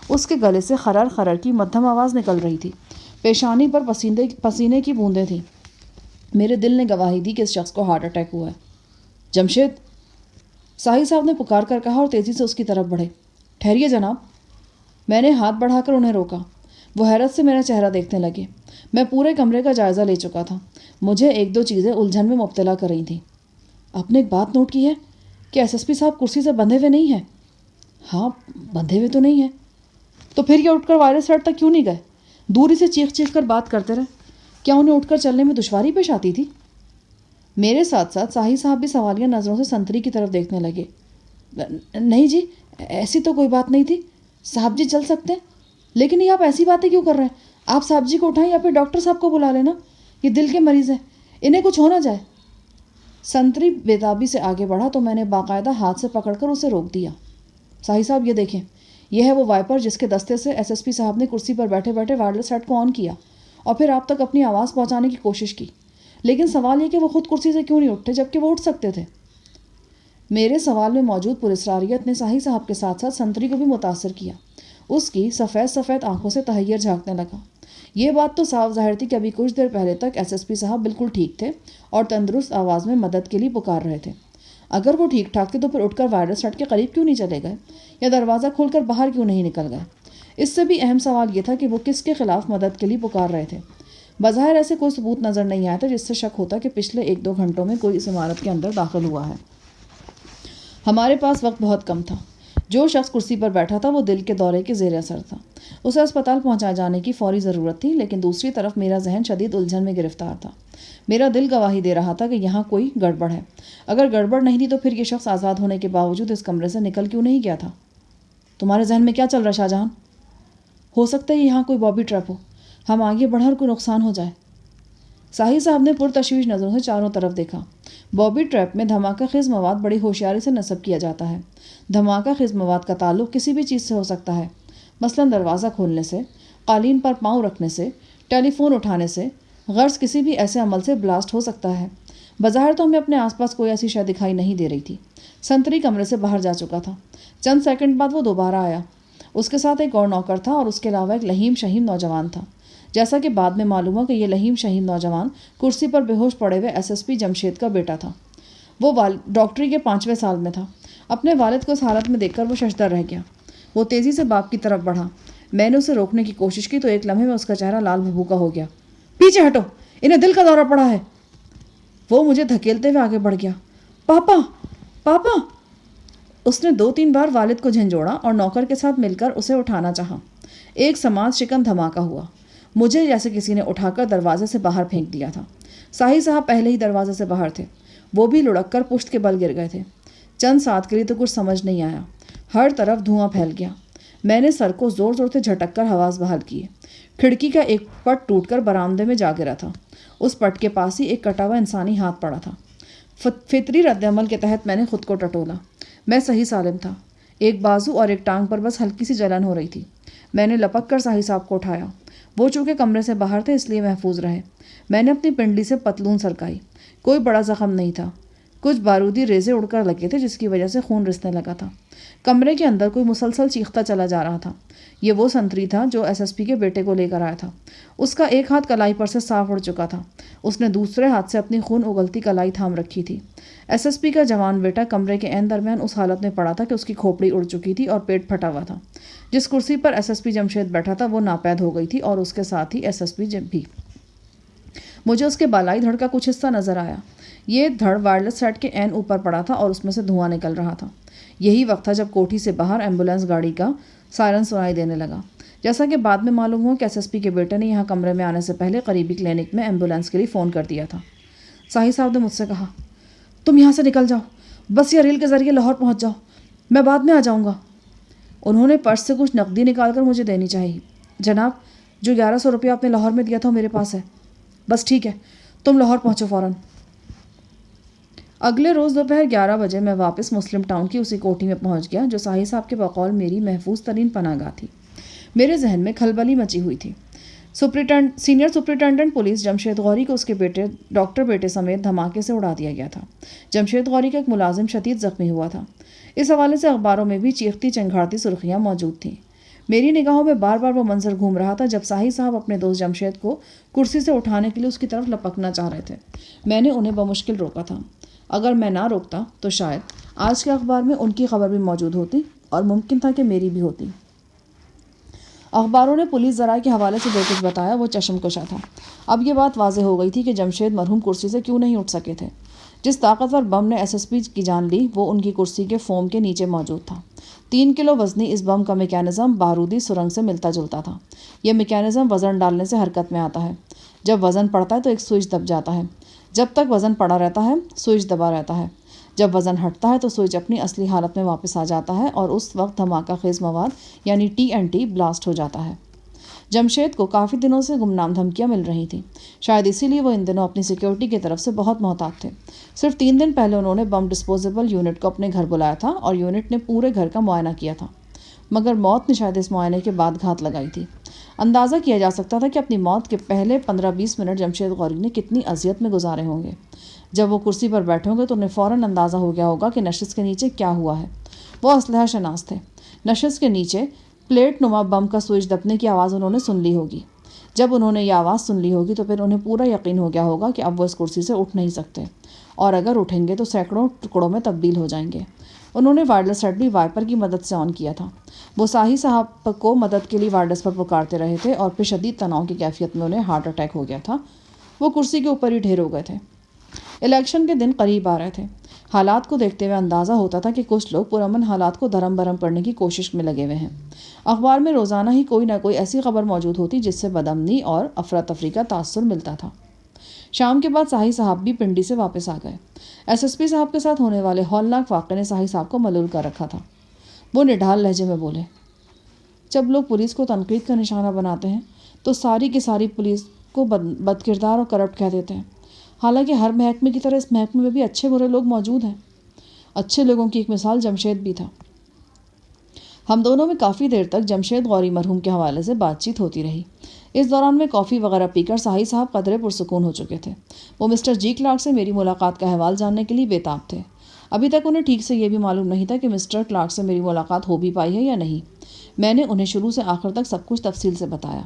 اس کے گلے سے خرر خرر کی مدھم آواز نکل رہی تھی۔ پیشانی پر پسینے کی بوندیں تھیں۔ میرے دل نے گواہی دی کہ اس شخص کو ہارٹ اٹیک ہوا ہے۔ جمشید، ساحل صاحب نے پکار کر کہا اور تیزی سے اس کی طرف بڑھے۔ ٹھہریے جناب۔ میں نے ہاتھ بڑھا کر انہیں روکا۔ وہ حیرت سے میرا چہرہ دیکھنے لگے۔ میں پورے کمرے کا جائزہ لے چکا تھا۔ مجھے 1-2 چیزیں الجھن میں مبتلا کر رہی تھیں۔ آپ نے ایک بات نوٹ کی ہے کہ ایس پی صاحب کرسی سے بندھے ہوئے نہیں ہیں؟ ہاں، بندھے ہوئے تو نہیں ہیں۔ تو پھر یہ اٹھ کر وائرلیس سیٹ تک کیوں نہیں گئے؟ دوری سے چیخ چیخ کر بات کرتے رہے۔ کیا انہیں اٹھ کر چلنے میں دشواری پیش آتی تھی؟ میرے ساتھ ساتھ ساحل صاحب بھی سوالیہ نظروں سے سنتری کی طرف دیکھنے لگے۔ نہیں جی، ایسی تو کوئی بات نہیں تھی، صاحب جی چل سکتے ہیں۔ لیکن یہ آپ ایسی باتیں کیوں کر رہے ہیں؟ آپ صاحب جی کو اٹھائیں یا پھر ڈاکٹر صاحب کو بلا لینا۔ یہ دل کے مریض ہیں، انہیں کچھ ہو نہ جائے۔ سنتری بےتابی سے آگے بڑھا تو میں نے باقاعدہ ہاتھ سے پکڑ کر اسے روک دیا۔ ساحل صاحب یہ دیکھیں، یہ ہے وہ وائپر جس کے دستے سے ایس پی صاحب نے کرسی پر بیٹھے بیٹھے وائرلیس سیٹ کو آن کیا اور پھر آپ تک اپنی آواز پہنچانے کی کوشش کی۔ لیکن سوال یہ کہ وہ خود کرسی سے کیوں نہیں اٹھتے جبکہ وہ اٹھ سکتے تھے؟ میرے سوال میں موجود پراسراریت نے ساحل صاحب کے ساتھ ساتھ سنتری کو بھی متاثر کیا۔ اس کی سفید سفید آنکھوں سے تحیر جھانکنے لگا۔ یہ بات تو صاف ظاہر تھی کہ ابھی کچھ دیر پہلے تک ایس پی صاحب بالکل ٹھیک تھے اور تندرست آواز میں مدد کے لیے پکار رہے تھے۔ اگر وہ ٹھیک ٹھاک تھے تو پھر اٹھ کر وائرلیس سیٹ کے قریب کیوں نہیں چلے گئے یا دروازہ کھول کر باہر کیوں نہیں نکل گئے؟ اس سے بھی اہم سوال یہ تھا کہ وہ کس کے خلاف مدد کے لیے پکار رہے تھے۔ بظاہر ایسے کوئی ثبوت نظر نہیں آیا تھا جس سے شک ہوتا کہ پچھلے 1-2 گھنٹوں میں کوئی اس عمارت کے اندر داخل ہوا ہے۔ ہمارے پاس وقت بہت کم تھا۔ جو شخص کرسی پر بیٹھا تھا وہ دل کے دورے کے زیر اثر تھا۔ اسے اسپتال پہنچائے جانے کی فوری ضرورت تھی، لیکن دوسری طرف میرا ذہن شدید الجھن میں گرفتار تھا۔ میرا دل گواہی دے رہا تھا کہ یہاں کوئی گڑبڑ ہے۔ اگر گڑبڑ نہیں تھی تو پھر یہ شخص آزاد ہونے کے باوجود اس کمرے سے نکل کیوں نہیں گیا تھا؟ تمہارے ذہن میں کیا چل رہا ہے شاہ جہاں؟ ہو سکتا ہے یہاں کوئی بابی ٹریپ ہو، ہم آگے بڑھیں اور کوئی نقصان ہو جائے۔ ساحل صاحب نے پرتشویش نظروں سے چاروں طرف دیکھا۔ بابی ٹریپ میں دھماکہ خیز مواد بڑی ہوشیاری سے نصب کیا جاتا ہے۔ دھماکہ خیز مواد کا تعلق کسی بھی چیز سے ہو سکتا ہے، مثلاً دروازہ کھولنے سے، قالین پر پاؤں رکھنے سے، ٹیلی فون اٹھانے سے، غرض کسی بھی ایسے عمل سے بلاسٹ ہو سکتا ہے۔ بظاہر تو ہمیں اپنے آس پاس کوئی ایسی شے دکھائی نہیں دے رہی تھی۔ سنتری کمرے سے باہر جا چکا تھا۔ چند سیکنڈ بعد وہ دوبارہ آیا۔ اس کے ساتھ ایک اور نوکر تھا اور اس کے علاوہ ایک لہیم شہیم نوجوان تھا۔ جیسا کہ بعد میں معلوم ہوا کہ یہ لہیم شہیم نوجوان کرسی پر بے ہوش پڑے ہوئے SSP جمشید کا بیٹا تھا۔ وہ ڈاکٹری کے 5ویں سال میں تھا۔ اپنے والد کو اس حالت میں دیکھ کر وہ ششدر رہ گیا۔ وہ تیزی سے باپ کی طرف بڑھا۔ میں نے اسے روکنے کی کوشش کی تو ایک لمحے میں اس کا چہرہ لال بھبوکا ہو گیا۔ پیچھے ہٹو، انہیں دل کا دورہ پڑا ہے۔ وہ مجھے دھکیلتے ہوئے آگے بڑھ گیا۔ پاپا پاپا! اس نے 2-3 بار والد کو جھنجھوڑا اور نوکر کے ساتھ مل کر اسے اٹھانا چاہا۔ ایک سماج شکن دھماکہ ہوا۔ مجھے جیسے کسی نے اٹھا کر دروازے سے باہر پھینک دیا تھا۔ ساہی صاحب پہلے ہی دروازے سے باہر تھے۔ وہ بھی لڑک کر پشت کے بل گر گئے تھے۔ چند ساتھ کے لیے تو کچھ سمجھ نہیں آیا۔ ہر طرف دھواں پھیل گیا۔ میں نے سر کو زور زور سے جھٹک کر حواس بحال کیے۔ کھڑکی کا ایک پٹ ٹوٹ کر برآمدے میں جا گرا تھا۔ اس پٹ کے پاس ہی ایک کٹا ہوا انسانی ہاتھ پڑا تھا۔ فطری رد عمل کے تحت میں نے خود کو ٹٹولا۔ میں صحیح سالم تھا۔ ایک بازو اور ایک ٹانگ پر بس ہلکی سی جلن ہو رہی تھی۔ میں نے لپک کر ساہی صاحب کو اٹھایا۔ وہ چونکہ کمرے سے باہر تھے اس لیے محفوظ رہے۔ میں نے اپنی پنڈلی سے پتلون سرکائی۔ کوئی بڑا زخم نہیں تھا۔ کچھ بارودی ریزے اڑ کر لگے تھے جس کی وجہ سے خون رسنے لگا تھا۔ کمرے کے اندر کوئی مسلسل چیختا چلا جا رہا تھا۔ یہ وہ سنتری تھا جو SSP کے بیٹے کو لے کر آیا تھا۔ اس کا ایک ہاتھ کلائی پر سے صاف اڑ چکا تھا۔ اس نے دوسرے ہاتھ سے اپنی خون اگلتی کلائی تھام رکھی تھی۔ SSP کا جوان بیٹا کمرے کے عین درمیان اس حالت میں پڑا تھا کہ اس کی کھوپڑی اڑ چکی تھی اور پیٹ پھٹا ہوا تھا۔ جس کرسی پر SSP جمشید بیٹھا تھا وہ ناپید ہو گئی تھی اور اس کے ساتھ ہی SSP بھی۔ مجھے اس کے بالائی دھڑ کا کچھ حصہ نظر آیا۔ یہ دھڑ وائرلیس سیٹ کے عین اوپر پڑا تھا اور اس میں سے دھواں نکل رہا تھا۔ یہی وقت تھا جب کوٹھی سے باہر ایمبولینس گاڑی کا سائرن سنائی دینے لگا۔ جیسا کہ بعد میں معلوم ہوا کہ SSP کے بیٹے نے یہاں کمرے میں آنے سے پہلے قریبی کلینک میں ایمبولینس کے لیے فون کر دیا تھا۔ ساہی صاحب نے مجھ سے کہا، تم یہاں سے نکل جاؤ، بس یہ ریل کے ذریعے لاہور پہنچ جاؤ، میں بعد میں آ جاؤں گا۔ انہوں نے پرس سے کچھ نقدی نکال کر مجھے دینی چاہیے۔ جناب، جو 1100 روپیہ آپ نے لاہور میں دیا تھا وہ میرے پاس ہے۔ بس ٹھیک ہے، تم لاہور پہنچو فوراً۔ اگلے روز دوپہر 11 بجے میں واپس مسلم ٹاؤن کی اسی کوٹھی میں پہنچ گیا جو ساہی صاحب کے بقول میری محفوظ ترین پناہ گاہ تھی۔ میرے ذہن میں کھلبلی مچی ہوئی تھی۔ Senior superintendent police Jamshed Ghori کو اس کے بیٹے ڈاکٹر بیٹے سمیت دھماکے سے اڑا دیا گیا تھا۔ جمشید غوری کا ایک ملازم شدید زخمی ہوا تھا۔ اس حوالے سے اخباروں میں بھی چیختی چنگھاڑتی سرخیاں موجود تھیں۔ میری نگاہوں میں بار بار وہ منظر گھوم رہا تھا جب ساہی صاحب اپنے دوست جمشید کو کرسی سے اٹھانے کے لیے اس کی طرف لپکنا چاہ رہے تھے۔ میں نے انہیں بمشکل روکا تھا۔ اگر میں نہ روکتا تو شاید آج کے اخبار میں ان کی خبر بھی موجود ہوتی اور ممکن تھا کہ میری بھی ہوتی۔ اخباروں نے پولیس ذرائع کے حوالے سے جو کچھ بتایا وہ چشم کشا تھا۔ اب یہ بات واضح ہو گئی تھی کہ جمشید مرحوم کرسی سے کیوں نہیں اٹھ سکے تھے۔ جس طاقتور بم نے SSP کی جان لی وہ ان کی کرسی کے فوم کے نیچے موجود تھا۔ 3 کلو وزنی اس بم کا میکینزم بارودی سرنگ سے ملتا جلتا تھا۔ یہ میکینزم وزن ڈالنے سے حرکت میں آتا ہے۔ جب وزن پڑتا ہے تو ایک سوئچ دب جاتا ہے۔ جب تک وزن پڑا رہتا ہے سوئچ دبا رہتا ہے۔ جب وزن ہٹتا ہے تو سوئچ اپنی اصلی حالت میں واپس آ جاتا ہے اور اس وقت دھماکہ خیز مواد یعنی TNT بلاسٹ ہو جاتا ہے۔ جمشید کو کافی دنوں سے گمنام دھمکیاں مل رہی تھیں۔ شاید اسی لیے وہ ان دنوں اپنی سیکیورٹی کی طرف سے بہت محتاط تھے۔ صرف 3 دن پہلے انہوں نے بم ڈسپوزیبل یونٹ کو اپنے گھر بلایا تھا اور یونٹ نے پورے گھر کا معائنہ کیا تھا، مگر موت نے شاید اس معائنے کے بعد گھات لگائی تھی۔ اندازہ کیا جا سکتا تھا کہ اپنی موت کے پہلے 15-20 منٹ جمشید غوری نے کتنی اذیت میں گزارے ہوں گے۔ جب وہ کرسی پر بیٹھے ہوں گے تو انہیں فوراً اندازہ ہو گیا ہوگا کہ نشست کے نیچے کیا ہوا ہے۔ وہ اسلحہ شناس تھے۔ نشست کے نیچے پلیٹ نما بم کا سوئچ دبنے کی آواز انہوں نے سن لی ہوگی۔ جب انہوں نے یہ آواز سن لی ہوگی تو پھر انہیں پورا یقین ہو گیا ہوگا کہ اب وہ اس کرسی سے اٹھ نہیں سکتے، اور اگر اٹھیں گے تو سینکڑوں ٹکڑوں میں تبدیل ہو جائیں گے۔ انہوں نے وائرلیس سیٹ بھی وائپر کی مدد سے آن کیا تھا۔ وہ ساہی صاحب کو مدد کے لیے وائرلیس پر پکارتے رہے تھے اور پھر شدید تناؤ کی کیفیت میں انہیں ہارٹ اٹیک ہو گیا تھا۔ وہ کرسی کے اوپر ہی ڈھیر ہو گئے تھے۔ الیکشن کے دن قریب آ رہے تھے۔ حالات کو دیکھتے ہوئے اندازہ ہوتا تھا کہ کچھ لوگ پرامن حالات کو دھرم برہم کرنے کی کوشش میں لگے ہوئے ہیں۔ اخبار میں روزانہ ہی کوئی نہ کوئی ایسی خبر موجود ہوتی جس سے بدامنی اور افراتفری کا تاثر ملتا تھا۔ شام کے بعد ساہی صاحب بھی پنڈی سے واپس آ گئے۔ SSP صاحب کے ساتھ ہونے والے ہولناک واقعے نے ساہی صاحب کو ملول کر رکھا تھا۔ وہ نڈھال لہجے میں بولے، جب لوگ پولیس کو تنقید کا نشانہ بناتے ہیں تو ساری کی ساری پولیس کو بد کردار اور کرپٹ کہہ دیتے ہیں، حالانکہ ہر محکمے کی طرح اس محکمے میں بھی اچھے برے لوگ موجود ہیں۔ اچھے لوگوں کی ایک مثال جمشید بھی تھا۔ ہم دونوں میں کافی دیر تک جمشید غوری مرحوم کے حوالے سے بات چیت ہوتی رہی۔ اس دوران میں کافی وغیرہ پی کر ساہی صاحب قدرے پرسکون ہو چکے تھے۔ وہ مسٹر جی کلارک سے میری ملاقات کا احوال جاننے کے لیے بےتاب تھے۔ ابھی تک انہیں ٹھیک سے یہ بھی معلوم نہیں تھا کہ مسٹر کلارک سے میری ملاقات ہو بھی پائی ہے یا نہیں۔ میں نے انہیں شروع سے آخر تک سب کچھ تفصیل سے بتایا۔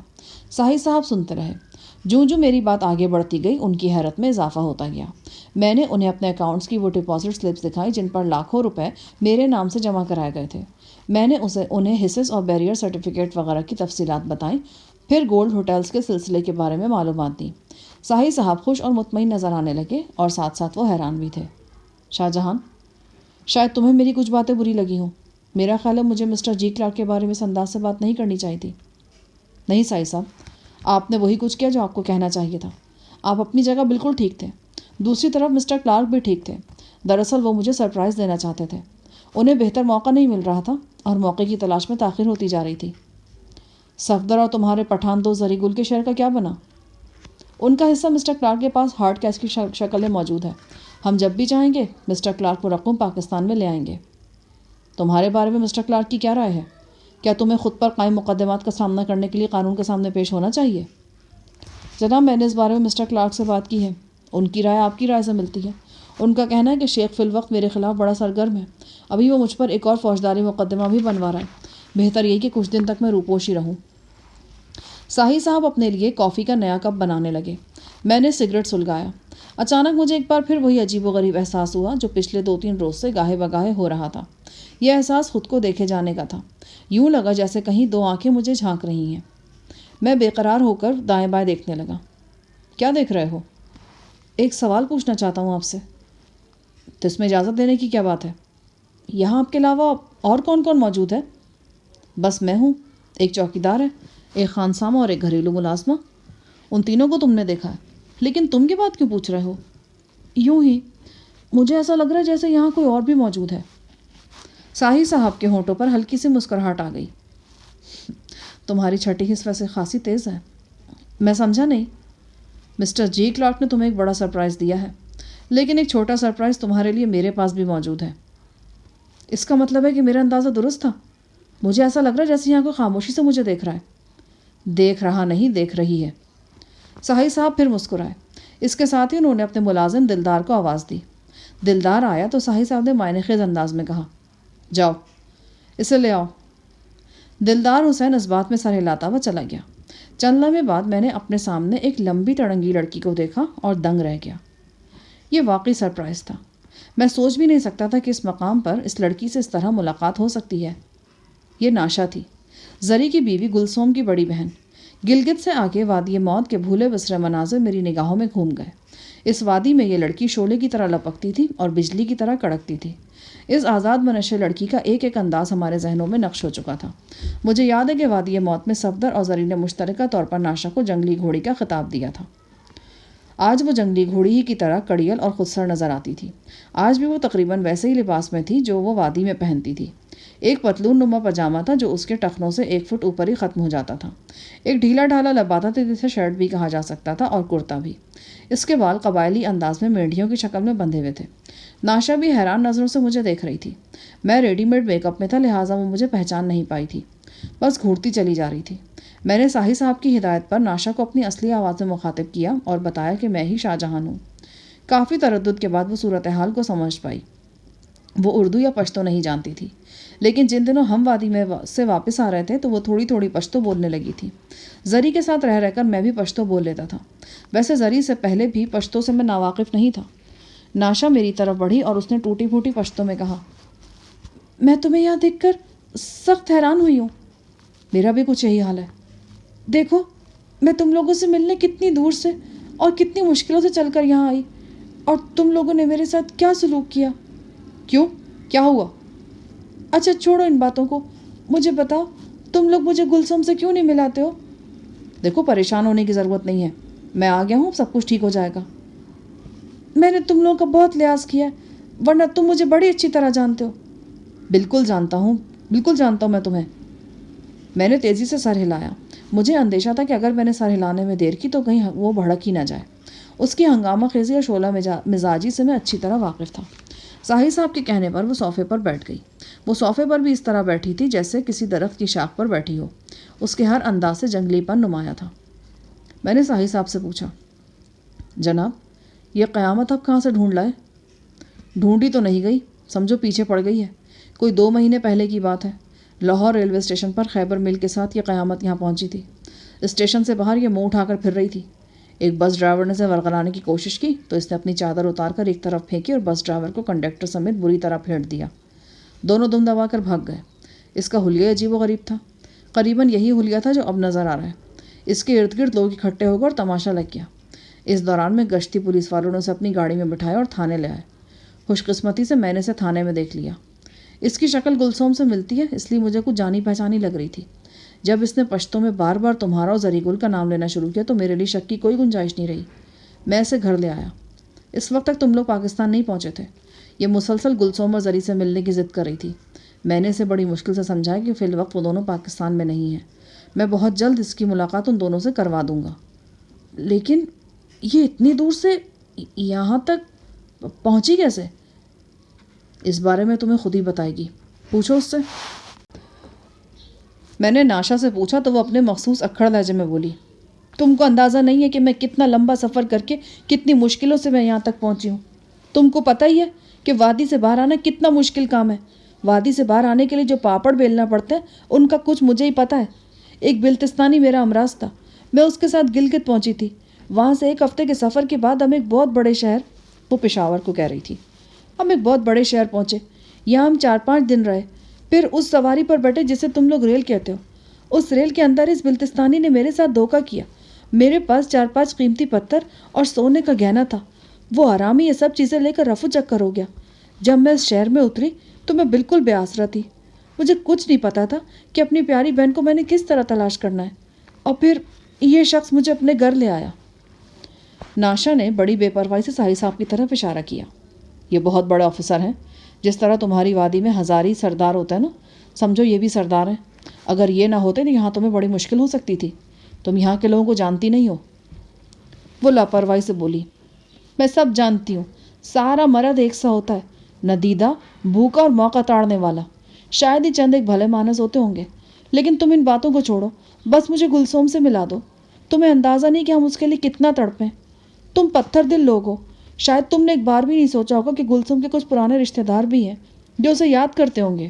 ساحل صاحب سنتے رہے۔ جو میری بات آگے بڑھتی گئی ان کی حیرت میں اضافہ ہوتا گیا۔ میں نے انہیں اپنے اکاؤنٹس کی وہ ڈپازٹ سلپس دکھائی جن پر لاکھوں روپے میرے نام سے جمع کرائے گئے تھے۔ میں نے انہیں حصص اور بیریئر سرٹیفکیٹ وغیرہ کی تفصیلات بتائیں، پھر گولڈ ہوٹلز کے سلسلے کے بارے میں معلومات دیں۔ ساحل صاحب خوش اور مطمئن نظر آنے لگے اور ساتھ ساتھ وہ حیران بھی تھے۔ شاہ جہان، شاید تمہیں میری کچھ باتیں بری لگی ہوں۔ میرا خیال ہے مجھے مسٹر جی کلارک کے بارے میں اس انداز سے بات نہیں کرنی چاہیے تھی۔ نہیں ساحل صاحب، آپ نے وہی کچھ کیا جو آپ کو کہنا چاہیے تھا۔ آپ اپنی جگہ بالکل ٹھیک تھے۔ دوسری طرف مسٹر کلارک بھی ٹھیک تھے۔ دراصل وہ مجھے سرپرائز دینا چاہتے تھے۔ انہیں بہتر موقع نہیں مل رہا تھا اور موقع کی تلاش میں تاخیر ہوتی جا رہی تھی۔ صفدر اور تمہارے پٹھان دوست زری گل کے شہر کا کیا بنا؟ ان کا حصہ مسٹر کلارک کے پاس ہارڈ کیش کی شکل میں موجود ہے۔ ہم جب بھی چاہیں گے مسٹر کلارک کو رقم پاکستان میں لے آئیں گے۔ تمہارے بارے میں مسٹر کلارک کی کیا رائے ہے؟ کیا تمہیں خود پر قائم مقدمات کا سامنا کرنے کے لیے قانون کے سامنے پیش ہونا چاہیے؟ جناب، میں نے اس بارے میں مسٹر کلارک سے بات کی ہے۔ ان کی رائے آپ کی رائے سے ملتی ہے۔ ان کا کہنا ہے کہ شیخ فی الوقت میرے خلاف بڑا سرگرم ہے۔ ابھی وہ مجھ پر ایک اور فوجداری مقدمہ بھی بنوا رہا ہے۔ بہتر یہی کہ کچھ دن تک میں روپوش ہی رہوں۔ ساحل صاحب اپنے لیے کافی کا نیا کپ بنانے لگے۔ میں نے سگریٹ سلگایا۔ اچانک مجھے ایک بار پھر وہی عجیب و غریب احساس ہوا جو پچھلے 2-3 روز سے گاہے بگاہے ہو رہا تھا۔ یہ احساس خود کو دیکھے جانے کا تھا۔ یوں لگا جیسے کہیں 2 آنکھیں مجھے جھانک رہی ہیں۔ میں بے قرار ہو کر دائیں بائیں دیکھنے لگا۔ کیا دیکھ رہے ہو؟ ایک سوال پوچھنا چاہتا ہوں آپ سے۔ تو اس میں اجازت دینے کی کیا بات ہے؟ یہاں آپ کے علاوہ اور کون کون موجود ہے؟ بس میں ہوں، ایک چوکیدار ہے، ایک خانسامہ اور ایک گھریلو ملازمہ۔ ان تینوں کو تم نے دیکھا ہے، لیکن تم کی بات کیوں پوچھ رہے ہو؟ یوں ہی مجھے ایسا لگ رہا ہے جیسے یہاں کوئی اور بھی موجود ہے۔ ساحل صاحب کے ہونٹوں پر ہلکی سی مسکراہٹ آ گئی۔ تمہاری چھٹی حص ویسے خاصی تیز ہے۔ میں سمجھا نہیں۔ مسٹر جی کلارک نے تمہیں ایک بڑا سرپرائز دیا ہے، لیکن ایک چھوٹا سرپرائز تمہارے لیے میرے پاس بھی موجود ہے۔ اس کا مطلب ہے کہ میرا اندازہ درست تھا۔ مجھے ایسا لگ رہا ہے جیسے یہاں کوئی خاموشی سے مجھے دیکھ رہا ہے۔ دیکھ رہا نہیں، دیکھ رہی ہے۔ ساحل صاحب پھر مسکرائے۔ اس کے ساتھ ہی انہوں نے اپنے ملازم دلدار کو آواز دی۔ دلدار آیا تو ساحل صاحب نے معنی خیز انداز میں کہا، جاؤ اسے لے آؤ۔ دلدار حسین اس بات میں سر ہلاتا ہوا چلا گیا۔ چند لمحے بعد میں نے اپنے سامنے ایک لمبی تڑنگی لڑکی کو دیکھا اور دنگ رہ گیا۔ یہ واقعی سرپرائز تھا۔ میں سوچ بھی نہیں سکتا تھا کہ اس مقام پر اس لڑکی سے اس طرح ملاقات ہو سکتی ہے۔ یہ ناشا تھی، زری کی بیوی گلسوم کی بڑی بہن۔ گلگت سے آگے وادی موت کے بھولے بسرے مناظر میری نگاہوں میں گھوم گئے۔ اس وادی میں یہ لڑکی شعلے کی طرح لپکتی تھی اور بجلی کی طرح کڑکتی تھی۔ اس آزاد منشیہ لڑکی کا ایک ایک انداز ہمارے ذہنوں میں نقش ہو چکا تھا۔ مجھے یاد ہے کہ وادی موت میں صفدر اور زری نے مشترکہ طور پر ناشا کو جنگلی گھوڑی کا خطاب دیا تھا۔ آج وہ جنگلی گھوڑی ہی کی طرح کڑیل اور خودسر نظر آتی تھی۔ آج بھی وہ تقریباً ویسے ہی لباس میں تھی جو وہ وادی میں پہنتی تھی۔ ایک پتلون نما پاجامہ تھا جو اس کے ٹخنوں سے 1 فٹ اوپر ہی ختم ہو جاتا تھا۔ ایک ڈھیلا ڈھالا لبادہ تھا جسے شرٹ بھی کہا جا سکتا تھا اور کرتا بھی۔ اس کے بال قبائلی انداز میں مینڈیوں کی شکل میں بندھے ہوئے تھے۔ ناشا بھی حیران نظروں سے مجھے دیکھ رہی تھی۔ میں ریڈی میڈ میک اپ میں تھا، لہٰذا وہ مجھے پہچان نہیں پائی تھی، بس گھورتی چلی جا رہی تھی۔ میں نے ساحل صاحب کی ہدایت پر ناشا کو اپنی اصلی آواز میں مخاطب کیا اور بتایا کہ میں ہی شاہ جہان ہوں۔ کافی تردد کے بعد وہ صورتحال کو سمجھ پائی۔ وہ اردو یا پشتو نہیں جانتی تھی، لیکن جن دنوں ہم وادی میں سے واپس آ رہے تھے تو وہ تھوڑی تھوڑی پشتو بولنے لگی تھی۔ زری کے ساتھ رہ کر میں بھی پشتو بول لیتا تھا۔ ویسے زری سے پہلے بھی پشتو سے میں ناواقف نہیں تھا۔ ناشا میری طرف بڑھی اور اس نے ٹوٹی پھوٹی پشتو میں کہا، میں تمہیں یہاں دیکھ کر سخت حیران ہوئی ہوں۔ میرا بھی کچھ یہی حال ہے۔ دیکھو، میں تم لوگوں سے ملنے کتنی دور سے اور کتنی مشکلوں سے چل کر یہاں آئی، اور تم لوگوں نے میرے ساتھ کیا سلوک کیا۔ کیوں؟ کیا ہوا؟ اچھا چھوڑو ان باتوں کو، مجھے بتاؤ تم لوگ مجھے گلسم سے کیوں نہیں ملاتے ہو؟ دیکھو، پریشان ہونے کی ضرورت نہیں ہے، میں آ گیا ہوں، سب کچھ ٹھیک ہو جائے گا۔ میں نے تم لوگوں کا بہت لحاظ کیا ہے، ورنہ تم مجھے بڑی اچھی طرح جانتے ہو۔ بالکل جانتا ہوں میں تمہیں۔ میں نے تیزی سے سر ہلایا۔ مجھے اندیشہ تھا کہ اگر میں نے سر ہلانے میں دیر کی تو کہیں وہ بھڑک ہی نہ جائے۔ اس کی ہنگامہ خیزی اور شعلہ مزاجی سے میں اچھی طرح واقف تھا۔ ساحل صاحب کے کہنے پر وہ صوفے پر بیٹھ گئی۔ وہ صوفے پر بھی اس طرح بیٹھی تھی جیسے کسی درخت کی شاخ پر بیٹھی ہو۔ اس کے ہر انداز سے جنگلی پن نمایاں تھا۔ میں نے ساحل صاحب سے پوچھا، جناب، یہ قیامت اب کہاں سے ڈھونڈ لائے؟ ڈھونڈی تو نہیں گئی، سمجھو پیچھے پڑ گئی ہے۔ کوئی 2 مہینے پہلے کی بات ہے۔ لاہور ریلوے اسٹیشن پر خیبر میل کے ساتھ یہ قیامت یہاں پہنچی تھی۔ اسٹیشن سے باہر یہ منہ اٹھا کر پھر رہی تھی۔ ایک بس ڈرائیور نے اسے ورغلانے کی کوشش کی تو اس نے اپنی چادر اتار کر ایک طرف پھینکی اور بس ڈرائیور کو کنڈکٹر سمیت بری طرح پھینٹ دیا۔ دونوں دم دبا کر بھاگ گئے۔ اس کا حلیہ عجیب و غریب تھا۔ قریباً یہی حلیہ تھا جو اب نظر آ رہا ہے۔ اس کے ارد گرد لوگ اکٹھے ہو گئے اور تماشا لگ گیا۔ اس دوران میں گشتی پولیس والوں نے اسے اپنی گاڑی میں بٹھایا اور تھانے لے آئے۔ خوش قسمتی سے میں نے اسے تھانے میں دیکھ لیا۔ اس کی شکل گلسوم سے ملتی ہے، اس لیے مجھے کچھ جانی پہچانی لگ رہی تھی۔ جب اس نے پشتوں میں بار بار تمہارا اور زری گل کا نام لینا شروع کیا تو میرے لیے شک کی کوئی گنجائش نہیں رہی۔ میں اسے گھر لے آیا۔ اس وقت تک تم لوگ پاکستان نہیں پہنچے تھے۔ یہ مسلسل گلسوم اور زری سے ملنے کی ضد کر رہی تھی۔ میں نے اسے بڑی مشکل سے سمجھایا کہ فی الوقت وہ دونوں پاکستان میں نہیں ہیں۔ میں بہت جلد اس کی ملاقات ان دونوں سے کروا دوں گا۔ لیکن یہ اتنی دور سے یہاں تک پہنچی کیسے؟ اس بارے میں تمہیں خود ہی بتائے گی، پوچھو اس سے۔ میں نے ناشا سے پوچھا تو وہ اپنے مخصوص اکھڑ لہجے میں بولی، تم کو اندازہ نہیں ہے کہ میں کتنا لمبا سفر کر کے کتنی مشکلوں سے میں یہاں تک پہنچی ہوں۔ تم کو پتہ ہی ہے کہ وادی سے باہر آنا کتنا مشکل کام ہے۔ وادی سے باہر آنے کے لیے جو پاپڑ بیلنا پڑتا ہے ان کا کچھ مجھے ہی پتہ ہے۔ ایک بلتستانی میرا امراض تھا، میں اس کے ساتھ گلگت پہنچی تھی۔ وہاں سے ایک ہفتے کے سفر کے بعد ہم ایک بہت بڑے شہر، وہ پشاور کو کہہ رہی تھی، ہم ایک بہت بڑے شہر پہنچے۔ یہاں ہم 4-5 دن رہے، پھر اس سواری پر بیٹھے جسے تم لوگ ریل کہتے ہو۔ اس ریل کے اندر اس بلتستانی نے میرے ساتھ دھوکہ کیا۔ میرے پاس 4-5 قیمتی پتھر اور سونے کا گہنا تھا۔ وہ حرامی یہ سب چیزیں لے کر رفو چکر ہو گیا۔ جب میں اس شہر میں اتری تو میں بالکل بے آسرا تھی۔ مجھے کچھ نہیں پتا تھا کہ اپنی پیاری بہن کو میں نے کس طرح تلاش کرنا ہے، اور پھر یہ شخص مجھے اپنے گھر لے آیا۔ ناشا نے بڑی بے پرواہی سے ساحل صاحب کی طرف اشارہ کیا۔ یہ بہت بڑے آفیسر ہیں، جس طرح تمہاری وادی میں ہزاری سردار ہوتا ہے نا، سمجھو یہ بھی سردار ہیں۔ اگر یہ نہ ہوتے تو یہاں تمہیں بڑی مشکل ہو سکتی تھی۔ تم یہاں کے لوگوں کو جانتی نہیں ہو۔ وہ لاپرواہی سے بولی، میں سب جانتی ہوں۔ سارا مرد ایک سا ہوتا ہے، ندیدہ، بھوکا اور موقع تاڑنے والا۔ شاید ہی چند ایک بھلے مانس ہوتے ہوں گے، لیکن تم ان باتوں کو چھوڑو، بس مجھے گلسوم سے ملا دو۔ تمہیں اندازہ نہیں کہ ہم اس کے لیے کتنا تڑپیں۔ تم پتھر دل لوگ ہو۔ شاید تم نے ایک بار بھی نہیں سوچا ہوگا کہ گلسوم کے کچھ پرانے رشتہ دار بھی ہیں جو اسے یاد کرتے ہوں گے۔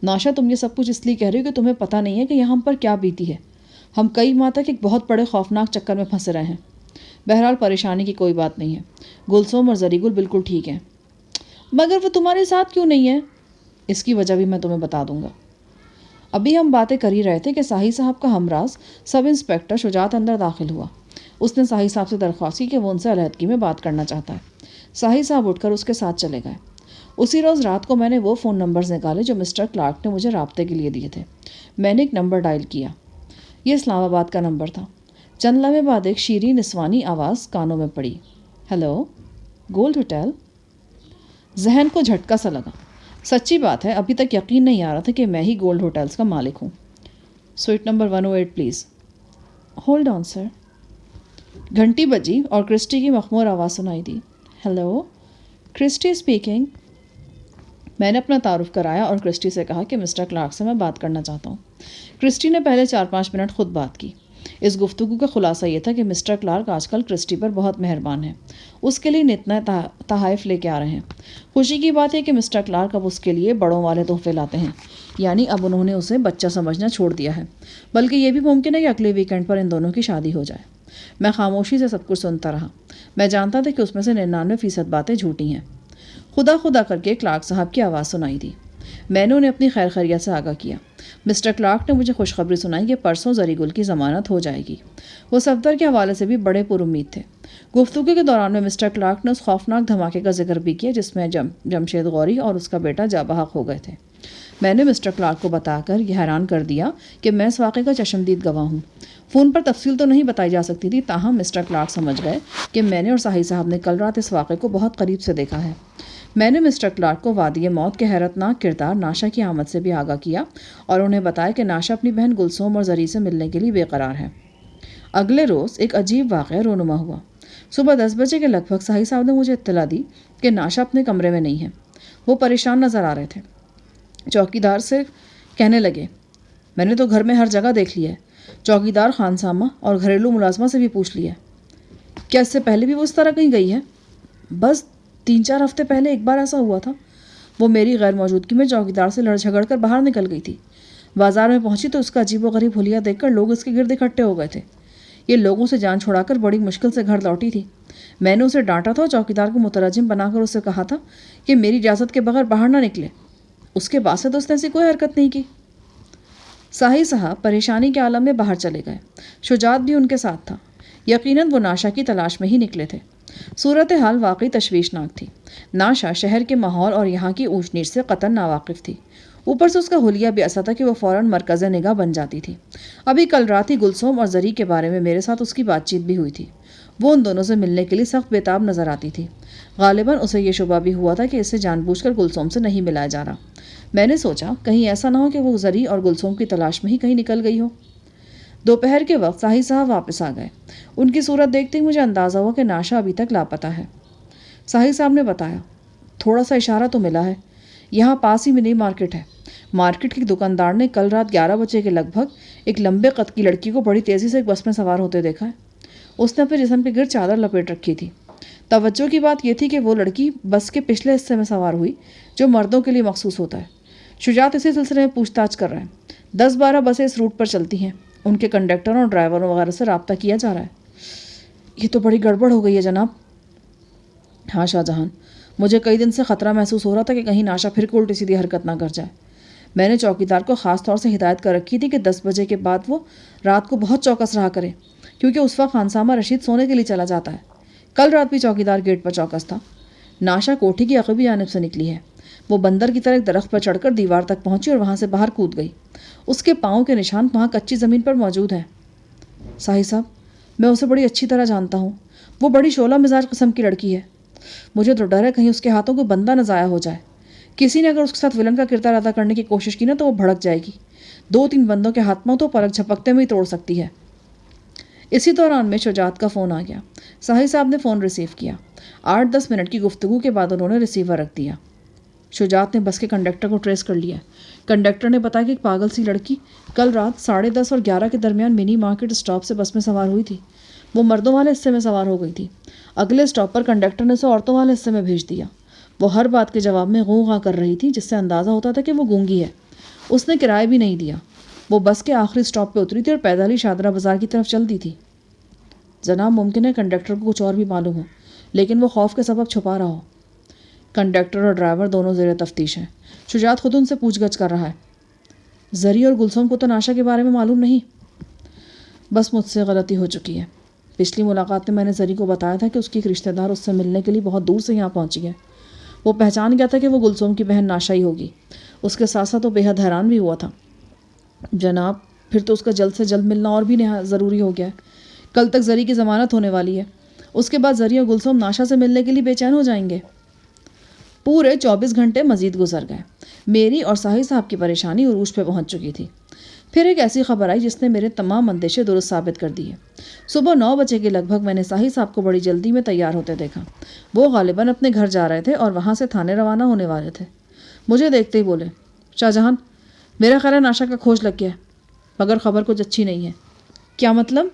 ناشا، تم یہ سب کچھ اس لیے کہہ رہی ہو کہ تمہیں پتہ نہیں ہے کہ یہاں ہم پر کیا بیتی ہے۔ ہم کئی ماہ تک ایک بہت بڑے خوفناک چکر میں پھنسے رہے ہیں۔ بہرحال پریشانی کی کوئی بات نہیں ہے، گلسوم اور زری گل بالکل ٹھیک ہیں۔ مگر وہ تمہارے ساتھ کیوں نہیں ہے؟ اس کی وجہ بھی میں تمہیں بتا دوں گا۔ ابھی ہم باتیں کر ہی رہے تھے کہ ساحل صاحب کا ہمراز سب انسپیکٹر شجاعت اندر داخل ہوا۔ اس نے ساحل صاحب سے درخواست کی کہ وہ ان سے علیحدگی میں بات کرنا چاہتا ہے۔ ساحل صاحب اٹھ کر اس کے ساتھ چلے گئے۔ اسی روز رات کو میں نے وہ فون نمبرز نکالے جو مسٹر کلارک نے مجھے رابطے کے لیے دیے تھے۔ میں نے ایک نمبر ڈائل کیا۔ یہ اسلام آباد کا نمبر تھا۔ چند لمحے بعد ایک شیریں نسوانی آواز کانوں میں پڑی، ہیلو، گولڈ ہوٹل۔ ذہن کو جھٹکا سا لگا۔ سچی بات ہے، ابھی تک یقین نہیں آ رہا تھا کہ میں ہی گولڈ ہوٹلز کا مالک ہوں۔ Suite number 108 please. Hold on sir. گھنٹی بجی اور کرسٹی کی مخمور آواز سنائی دی، ہیلو، کرسٹی اسپیکنگ۔ میں نے اپنا تعارف کرایا اور کرسٹی سے کہا کہ مسٹر کلارک سے میں بات کرنا چاہتا ہوں۔ کرسٹی نے پہلے 4-5 منٹ خود بات کی۔ اس گفتگو کا خلاصہ یہ تھا کہ مسٹر کلارک آج کل کرسٹی پر بہت مہربان ہیں، اس کے لیے نتنا تحائف لے کے آ رہے ہیں۔ خوشی کی بات ہے کہ مسٹر کلارک اب اس کے لیے بڑوں والے تحفے لاتے ہیں، یعنی اب انہوں نے اسے بچہ سمجھنا چھوڑ دیا ہے، بلکہ یہ بھی ممکن ہے کہ اگلے ویکینڈ پر ان دونوں کی شادی ہو جائے۔ میں خاموشی سے سب کچھ سنتا رہا۔ میں جانتا تھا کہ اس میں سے 99% باتیں جھوٹی ہیں۔ خدا خدا کر کے کلارک صاحب کی آواز سنائی دی۔ میں نے انہیں اپنی خیر خیریت سے آگاہ کیا۔ مسٹر کلارک نے مجھے خوشخبری سنائی کہ پرسوں زری گل کی ضمانت ہو جائے گی۔ وہ صفدر کے حوالے سے بھی بڑے پر امید تھے۔ گفتگو کے دوران میں مسٹر کلارک نے اس خوفناک دھماکے کا ذکر بھی کیا جس میں جمشید غوری اور اس کا بیٹا جاں بحق ہو گئے تھے۔ میں نے مسٹر کلارک کو بتا کر یہ حیران کر دیا کہ میں اس واقعے کا چشمدید گواہ ہوں۔ فون پر تفصیل تو نہیں بتائی جا سکتی تھی، تاہم مسٹر کلارک سمجھ گئے کہ میں نے اور ساحل صاحب نے کل رات اس واقعے کو بہت قریب سے دیکھا ہے۔ میں نے مسٹر کلارک کو وادی موت کے حیرتناک کردار ناشا کی آمد سے بھی آگاہ کیا اور انہیں بتایا کہ ناشا اپنی بہن گلسوم اور زری سے ملنے کے لیے بے قرار ہے۔ اگلے روز ایک عجیب واقعہ رونما ہوا۔ صبح 10 بجے کے لگ بھگ ساحل صاحب نے مجھے اطلاع دی کہ ناشا اپنے کمرے میں نہیں ہے۔ وہ پریشان نظر آ رہے تھے۔ چوکیدار سے کہنے لگے، میں نے تو گھر میں ہر جگہ دیکھ لیا ہے، چوکیدار خانسامہ اور گھریلو ملازمہ سے بھی پوچھ لیا ہے۔ کیا اس سے پہلے بھی وہ اس طرح کہیں گئی ہے؟ بس 3-4 ہفتے پہلے ایک بار ایسا ہوا تھا۔ وہ میری غیر موجودگی میں چوکیدار سے لڑ جھگڑ کر باہر نکل گئی تھی۔ بازار میں پہنچی تو اس کا عجیب و غریب حلیہ دیکھ کر لوگ اس کے گرد اکٹھے ہو گئے تھے۔ یہ لوگوں سے جان چھڑا کر بڑی مشکل سے گھر لوٹی تھی۔ میں نے اسے ڈانٹا تھا اور چوکیدار کو مترجم بنا کر اسے کہا تھا کہ میری اجازت کے بغیر باہر نہ نکلے۔ اس کے بعد سے تو اس نے ایسی کوئی حرکت نہیں کی۔ ساحل صاحب پریشانی کے عالم میں باہر چلے گئے۔ شجاعت بھی ان کے ساتھ تھا۔ یقیناً وہ ناشا کی تلاش میں ہی نکلے تھے۔ صورتحال واقعی تشویشناک تھی۔ ناشا شہر کے ماحول اور یہاں کی اونچ نیچ سے قطعاً ناواقف تھی۔ اوپر سے اس کا حلیہ بھی ایسا تھا کہ وہ فوراً مرکز نگاہ بن جاتی تھی۔ ابھی کل رات ہی گلسوم اور زری کے بارے میں میرے ساتھ اس کی بات چیت بھی ہوئی تھی۔ وہ ان دونوں سے ملنے کے لیے سخت بےتاب نظر آتی تھی۔ غالباً اسے یہ شبہ بھی ہوا تھا کہ اسے جان بوجھ کر گلسوم سے نہیں ملایا جا رہا۔ میں نے سوچا کہیں ایسا نہ ہو کہ وہ زری اور گلسوم کی تلاش میں ہی کہیں نکل گئی ہو۔ دوپہر کے وقت ساحل صاحب واپس آ گئے۔ ان کی صورت دیکھتے ہی مجھے اندازہ ہوا کہ ناشا ابھی تک لاپتہ ہے۔ ساحل صاحب نے بتایا، تھوڑا سا اشارہ تو ملا ہے۔ یہاں پاس ہی منی مارکیٹ ہے۔ مارکیٹ کی دکاندار نے کل رات 11 بجے کے لگ بھگ ایک لمبے قد کی لڑکی کو بڑی تیزی سے ایک بس میں سوار ہوتے دیکھا ہے۔ اس نے اپنے جسم کے گرد چادر لپیٹ رکھی تھی۔ توجہ کی بات یہ تھی کہ وہ لڑکی بس کے پچھلے حصے میں سوار ہوئی جو مردوں کے لیے مخصوص ہوتا ہے۔ شجاعت اسی سلسلے میں پوچھ تاچھ کر رہا ہے۔ 10-12 بسیں اس روٹ پر چلتی ہیں۔ ان کے کنڈکٹروں اور ڈرائیوروں وغیرہ سے رابطہ کیا جا رہا ہے۔ یہ تو بڑی گڑبڑ ہو گئی ہے جناب۔ ہاں شاہ جہان، مجھے کئی دن سے خطرہ محسوس ہو رہا تھا کہ کہیں ناشا پھر کوئی الٹی سیدھی حرکت نہ کر جائے۔ میں نے چوکیدار کو خاص طور سے ہدایت کر رکھی تھی کہ 10 بجے کے بعد وہ رات کو بہت چوکس رہا کرے، کیونکہ اس وقت خانسامہ رشید سونے کے لیے چلا جاتا ہے۔ کل رات بھی چوکیدار گیٹ پر چوکس تھا۔ ناشا کوٹھی کی عقبی جانب سے نکلی ہے۔ وہ بندر کی طرح ایک درخت پر چڑھ کر دیوار تک پہنچی اور وہاں سے باہر کود گئی۔ اس کے پاؤں کے نشان وہاں کچی زمین پر موجود ہیں۔ ساحل صاحب، میں اسے بڑی اچھی طرح جانتا ہوں۔ وہ بڑی شعلہ مزاج قسم کی لڑکی ہے۔ مجھے تو ڈر ہے کہیں اس کے ہاتھوں کوئی بندہ نہ ضائع ہو جائے۔ کسی نے اگر اس کے ساتھ ولن کا کردار ادا کرنے کی کوشش کی نا تو وہ بھڑک جائے گی۔ 2-3 بندوں کے ہاتھ پاؤں تو پلک جھپکتے میں ہی توڑ سکتی ہے۔ اسی دوران میں شجاعت کا فون آ گیا۔ ساحل صاحب نے فون ریسیو کیا۔ 8-10 منٹ کی گفتگو کے بعد انہوں نے ریسیور رکھ دیا۔ شجاعت نے بس کے کنڈکٹر کو ٹریس کر لیا۔ کنڈکٹر نے بتایا کہ ایک پاگل سی لڑکی کل رات 10:30 اور 11 کے درمیان منی مارکیٹ اسٹاپ سے بس میں سوار ہوئی تھی۔ وہ مردوں والے حصے میں سوار ہو گئی تھی۔ اگلے اسٹاپ پر کنڈکٹر نے اسے عورتوں والے حصے میں بھیج دیا۔ وہ ہر بات کے جواب میں غوں غاں کر رہی تھی، جس سے اندازہ ہوتا تھا کہ وہ گونگی ہے۔ اس نے کرایہ بھی نہیں دیا۔ وہ بس کے آخری اسٹاپ پہ اتری تھی اور پیدل ہی شادرہ بازار کی طرف چل دی تھی۔ جناب، ممکن ہے کنڈکٹر کو کچھ اور بھی معلوم ہو، لیکن وہ خوف کے سبب چھپا رہا ہو۔ کنڈکٹر اور ڈرائیور دونوں زیر تفتیش ہیں۔ شجاعت خود ان سے پوچھ گچھ کر رہا ہے۔ زری اور گلسوم کو تو ناشا کے بارے میں معلوم نہیں۔ بس مجھ سے غلطی ہو چکی ہے۔ پچھلی ملاقات میں میں نے زری کو بتایا تھا کہ اس کی ایک رشتہ دار اس سے ملنے کے لیے بہت دور سے یہاں پہنچی ہے۔ وہ پہچان گیا تھا کہ وہ گلسوم کی بہن ناشا ہی ہوگی۔ اس کے ساتھ ساتھ وہ بے حد حیران بھی ہوا تھا۔ جناب، پھر تو اس کا جلد سے جلد ملنا اور بھی ضروری ہو گیا ہے۔ کل تک زری کی ضمانت ہونے والی ہے۔ اس کے بعد زری اور گلسوم ناشا سے ملنے کے لیے بے چین ہو جائیں گے۔ پورے 24 گھنٹے مزید گزر گئے۔ میری اور ساحل صاحب کی پریشانی عروج پہ پہنچ چکی تھی۔ پھر ایک ایسی خبر آئی جس نے میرے تمام اندیشے درست ثابت کر دیے۔ صبح 9 بجے کے لگ بھگ میں نے ساحل صاحب کو بڑی جلدی میں تیار ہوتے دیکھا۔ وہ غالباً اپنے گھر جا رہے تھے اور وہاں سے تھانے روانہ ہونے والے تھے۔ مجھے دیکھتے ہی بولے، شاہ جہان، میرا خیال ہے ناشا کا کھوج لگ گیا ہے، مگر خبر کچھ اچھی نہیں ہے۔ کیا مطلب؟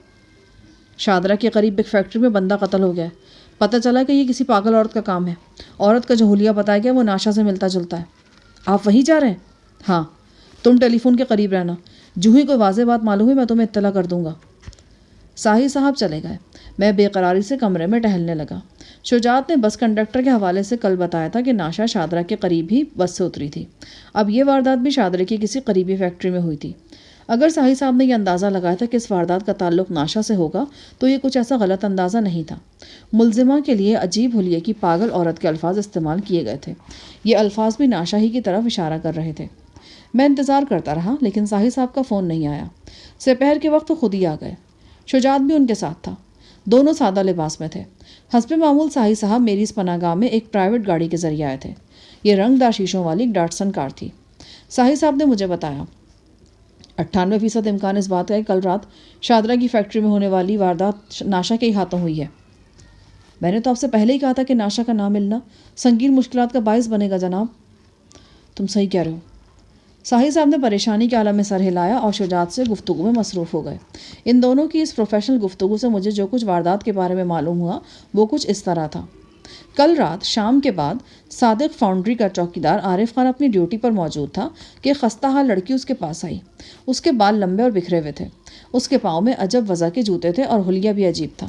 شادرہ کے قریب ایک فیکٹری میں بندہ قتل ہو گیا ہے۔ پتہ چلا کہ یہ کسی پاگل عورت کا کام ہے۔ عورت کا جو حلیہ بتایا گیا وہ ناشا سے ملتا جلتا ہے۔ آپ وہیں جا رہے ہیں؟ ہاں، تم ٹیلی فون کے قریب رہنا۔ جو ہی کوئی واضح بات معلوم ہوئی میں تمہیں اطلاع کر دوں گا۔ ساحل صاحب چلے گئے۔ میں بے قراری سے کمرے میں ٹہلنے لگا۔ شجاعت نے بس کنڈکٹر کے حوالے سے کل بتایا تھا کہ ناشا شادرہ کے قریب ہی بس سے اتری تھی۔ اب یہ واردات بھی شادرہ کی کسی قریبی فیکٹری میں ہوئی تھی۔ اگر ساحل صاحب نے یہ اندازہ لگایا تھا کہ اس واردات کا تعلق ناشا سے ہوگا تو یہ کچھ ایسا غلط اندازہ نہیں تھا۔ ملزمہ کے لیے عجیب حلیے کی پاگل عورت کے الفاظ استعمال کیے گئے تھے۔ یہ الفاظ بھی ناشا ہی کی طرف اشارہ کر رہے تھے۔ میں انتظار کرتا رہا لیکن ساحل صاحب کا فون نہیں آیا۔ سپہر کے وقت وہ خود ہی آ گئے۔ شجاعت بھی ان کے ساتھ تھا۔ دونوں سادہ لباس میں تھے۔ حسب معمول ساحل صاحب میری اس پناہ گاہ میں ایک پرائیویٹ گاڑی کے ذریعے آئے تھے۔ یہ رنگ دار شیشوں والی ایک ڈاٹسن کار تھی۔ ساحل صاحب نے مجھے بتایا 98% امکان اس بات کا ہے کل رات شادرہ کی فیکٹری میں ہونے والی واردات ناشا کے ہی ہاتھوں ہوئی ہے۔ میں نے تو آپ سے پہلے ہی کہا تھا کہ ناشا کا نہ ملنا سنگین مشکلات کا باعث بنے گا جناب۔ تم صحیح کہہ رہے ہو۔ ساحل صاحب نے پریشانی کے عالم میں سر ہلایا اور شجاعت سے گفتگو میں مصروف ہو گئے۔ ان دونوں کی اس پروفیشنل گفتگو سے مجھے جو کچھ واردات کے بارے میں معلوم ہوا وہ کچھ اس طرح تھا۔ کل رات شام کے بعد صادق فاؤنڈری کا چوکیدار عارف خان اپنی ڈیوٹی پر موجود تھا کہ خستہ حال لڑکی اس کے پاس آئی۔ اس کے بال لمبے اور بکھرے ہوئے تھے، اس کے پاؤں میں عجب وضع کے جوتے تھے اور حلیہ بھی عجیب تھا۔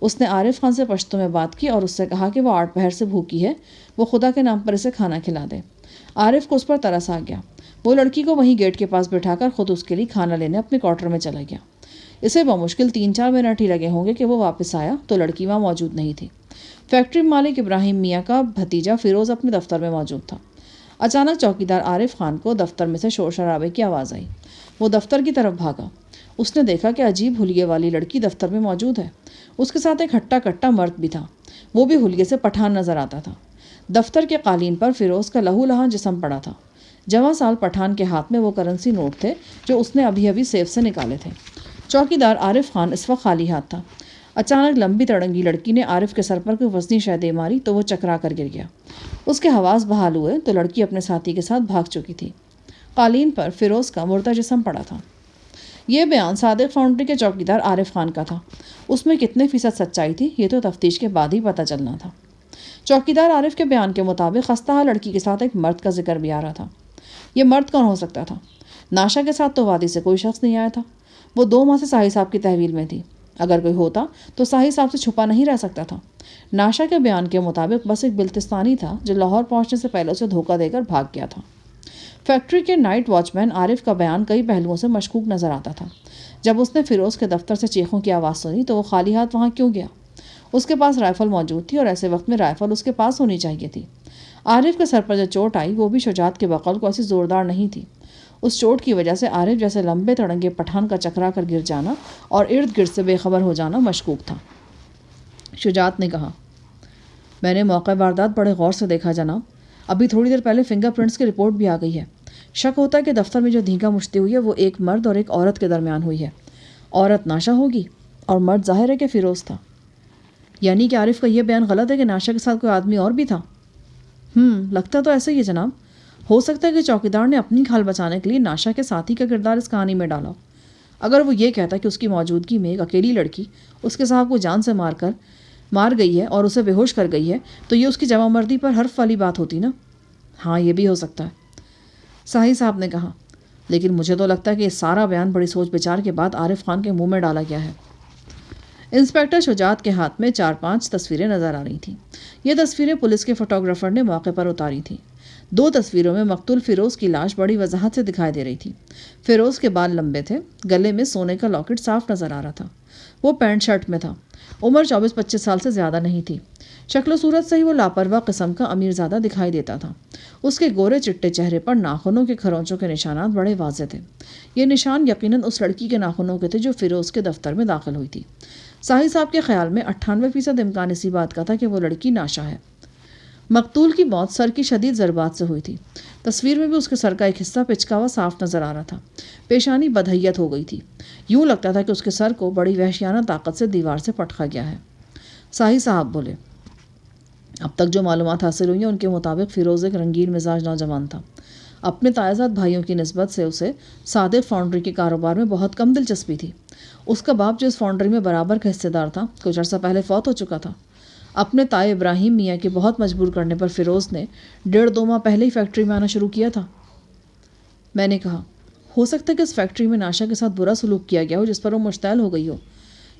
اس نے عارف خان سے پشتو میں بات کی اور اس سے کہا کہ وہ 8 پہر سے بھوکی ہے، وہ خدا کے نام پر اسے کھانا کھلا دے۔ عارف کو اس پر ترس آ گیا۔ وہ لڑکی کو وہیں گیٹ کے پاس بٹھا کر خود اس کے لیے کھانا لینے اپنے کوارٹر میں چلا گیا۔ اسے بمشکل 3-4 منٹ ہی لگے ہوں گے کہ وہ واپس آیا تو لڑکی وہاں موجود نہیں تھی۔ فیکٹری مالک ابراہیم میاں کا بھتیجا فیروز اپنے دفتر میں موجود تھا۔ اچانک چوکیدار عارف خان کو دفتر میں سے شور شرابے کی آواز آئی۔ وہ دفتر کی طرف بھاگا۔ اس نے دیکھا کہ عجیب حلیے والی لڑکی دفتر میں موجود ہے۔ اس کے ساتھ ایک ہٹا کٹا مرد بھی تھا، وہ بھی حلیے سے پٹھان نظر آتا تھا۔ دفتر کے قالین پر فیروز کا لہو لہان جسم پڑا تھا۔ جواں سال پٹھان کے ہاتھ میں وہ کرنسی نوٹ تھے جو اس نے ابھی ابھی سیف سے نکالے تھے۔ چوکیدار عارف خان اس وقت خالی ہاتھ تھا۔ اچانک لمبی تڑنگی لڑکی نے عارف کے سر پر کوئی وزنی شے دے ماری تو وہ چکرا کر گر گیا۔ اس کے حواس بحال ہوئے تو لڑکی اپنے ساتھی کے ساتھ بھاگ چکی تھی۔ قالین پر فیروز کا مردہ جسم پڑا تھا۔ یہ بیان صادق فاؤنڈری کے چوکیدار عارف خان کا تھا۔ اس میں کتنے فیصد سچائی تھی یہ تو تفتیش کے بعد ہی پتہ چلنا تھا۔ چوکیدار عارف کے بیان کے مطابق خستہ حال لڑکی کے ساتھ ایک مرد کا ذکر بھی آ رہا تھا۔ یہ مرد کون ہو سکتا تھا؟ ناشا کے ساتھ تو وادی سے کوئی شخص نہیں آیا تھا۔ وہ 2 ماہ سے ساحل صاحب کی تحویل میں تھی۔ اگر کوئی ہوتا تو ساحل صاحب سے چھپا نہیں رہ سکتا تھا۔ ناشا کے بیان کے مطابق بس ایک بلتستانی تھا جو لاہور پہنچنے سے پہلے اسے دھوکہ دے کر بھاگ گیا تھا۔ فیکٹری کے نائٹ واچ مین عارف کا بیان کئی پہلوؤں سے مشکوک نظر آتا تھا۔ جب اس نے فیروز کے دفتر سے چیخوں کی آواز سنی تو وہ خالی ہاتھ وہاں کیوں گیا؟ اس کے پاس رائفل موجود تھی اور ایسے وقت میں رائفل اس کے پاس ہونی چاہیے تھی۔ عارف کے سر پر جو چوٹ آئی وہ بھی شجاعت کے بقول کو ایسی زوردار نہیں تھی۔ اس چوٹ کی وجہ سے عارف جیسے لمبے تڑنگے پٹھان کا چکرا کر گر جانا اور ارد گرد سے بے خبر ہو جانا مشکوک تھا۔ شجاعت نے کہا، میں نے موقع واردات بڑے غور سے دیکھا جناب۔ ابھی تھوڑی دیر پہلے فنگر پرنٹس کی رپورٹ بھی آ گئی ہے۔ شک ہوتا ہے کہ دفتر میں جو دھینگا مشتی ہوئی ہے وہ ایک مرد اور ایک عورت کے درمیان ہوئی ہے۔ عورت ناشا ہوگی اور مرد ظاہر ہے کہ فیروز تھا۔ یعنی کہ عارف کا یہ بیان غلط ہے کہ ناشا کے ساتھ کوئی آدمی اور بھی تھا؟ لگتا تو ایسا ہی ہے جناب۔ ہو سکتا ہے کہ چوکیدار نے اپنی کھال بچانے کے لیے ناشا کے ساتھی کا کردار اس کہانی میں ڈالا۔ اگر وہ یہ کہتا کہ اس کی موجودگی میں ایک اکیلی لڑکی اس کے صاحب کو جان سے مار گئی ہے اور اسے بے ہوش کر گئی ہے تو یہ اس کی جمع مردی پر حرف والی بات ہوتی نا۔ ہاں یہ بھی ہو سکتا ہے، ساحل صاحب نے کہا، لیکن مجھے تو لگتا ہے کہ یہ سارا بیان بڑی سوچ بچار کے بعد عارف خان کے منہ میں ڈالا گیا ہے۔ انسپیکٹر شجاعت کے ہاتھ میں 4-5 تصویریں نظر آ رہی تھیں۔ یہ تصویریں پولیس کے فوٹوگرافر نے موقع پر اتاری تھیں۔ 2 تصویروں میں مقتول فیروز کی لاش بڑی وضاحت سے دکھائی دے رہی تھی۔ فیروز کے بال لمبے تھے، گلے میں سونے کا لاکٹ صاف نظر آ رہا تھا۔ وہ پینٹ شرٹ میں تھا۔ عمر 24-25 سال سے زیادہ نہیں تھی۔ شکل و صورت سے ہی وہ لاپرواہ قسم کا امیر زادہ دکھائی دیتا تھا۔ اس کے گورے چٹے چہرے پر ناخنوں کے کھرونچوں کے نشانات بڑے واضح تھے۔ یہ نشان یقیناً اس لڑکی کے ناخنوں کے تھے جو فیروز کے دفتر میں داخل ہوئی تھی۔ ساحل صاحب کے خیال میں 98% امکان اسی بات کا تھا کہ وہ لڑکی ناشا ہے۔ مقتول کی موت سر کی شدید ضربات سے ہوئی تھی۔ تصویر میں بھی اس کے سر کا ایک حصہ پچکا ہوا صاف نظر آ رہا تھا۔ پیشانی بدحیت ہو گئی تھی۔ یوں لگتا تھا کہ اس کے سر کو بڑی وحشیانہ طاقت سے دیوار سے پٹکا گیا ہے۔ ساحل صاحب بولے، اب تک جو معلومات حاصل ہوئی ہیں ان کے مطابق فیروز ایک رنگین مزاج نوجوان تھا۔ اپنے تائزاد بھائیوں کی نسبت سے اسے صادق فاؤنڈری کے کاروبار میں بہت کم دلچسپی تھی۔ اس کا باپ جو اس فاؤنڈری میں برابر کا حصے دار تھا کچھ عرصہ پہلے فوت ہو چکا تھا۔ اپنے تائے ابراہیم میاں کے بہت مجبور کرنے پر فیروز نے 1.5-2 ماہ پہلے ہی فیکٹری میں آنا شروع کیا تھا۔ میں نے کہا، ہو سکتا ہے کہ اس فیکٹری میں ناشا کے ساتھ برا سلوک کیا گیا ہو جس پر وہ مشتعل ہو گئی ہو۔